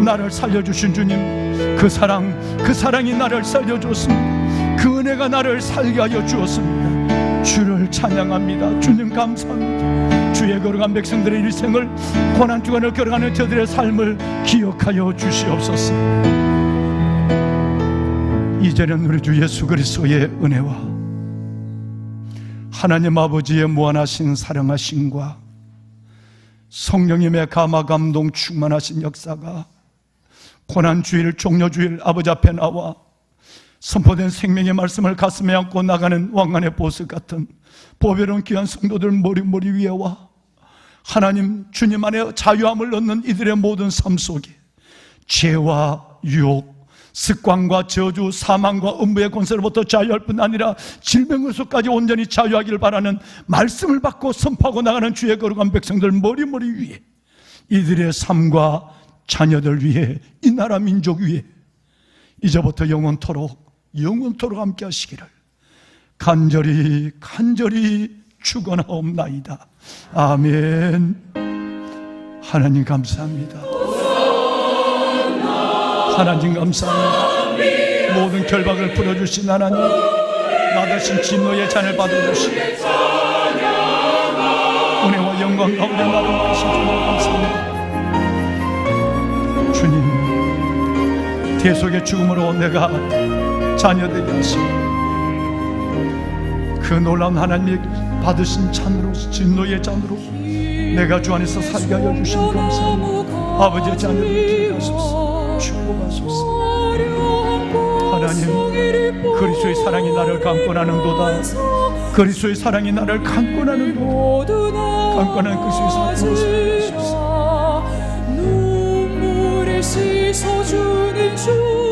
나를 살려주신 주님, 그 사랑이 나를 살려줬습니다. 그 은혜가 나를 살게 하여 주었습니다. 주를 찬양합니다. 주님 감사합니다. 주의 거룩한 백성들의 일생을, 고난주간을 걸어가는 저들의 삶을 기억하여 주시옵소서. 이제는 우리 주 예수 그리스도의 은혜와 하나님 아버지의 무한하신 사랑하심과 성령님의 감화감동 충만하신 역사가 고난주일 종료주일 아버지 앞에 나와 선포된 생명의 말씀을 가슴에 안고 나가는 왕관의 보석 같은 보배로운 귀한 성도들 머리 위에와 하나님 주님 안에 자유함을 얻는 이들의 모든 삶 속에 죄와 유혹, 습관과 저주, 사망과 음부의 권세로부터 자유할 뿐 아니라 질병으로서까지 온전히 자유하기를 바라는 말씀을 받고 선포하고 나가는 주의 거룩한 백성들 머리 위에, 이들의 삶과 자녀들 위해, 이 나라 민족 위에 이제부터 영원토록 함께 하시기를 간절히 축원하옵나이다. 아멘. 하나님 감사합니다. 하나님 감사합니다. 모든 결박을 풀어주신 하나님, 나 대신 진노의 잔을 받아주시고 은혜와 영광 가운데 나를 하신 주님 감사합니다. 주님, 대속의 죽음으로 내가 자녀되게 하시고 그 놀라운 하나님의 받으신 잔으로, 진노의 잔으로 내가 주 안에서 살게 하여 주신 감사합니다. 아버지의 자녀를 기억하소서, 축복하소서. 하나님, 그리스도의 사랑이 나를 강권하는도다. 그리스도의 사랑이 나를 강권하는 강권한 그리스도의 사랑으로 살게 하소서. 눈물을 씻어주는 주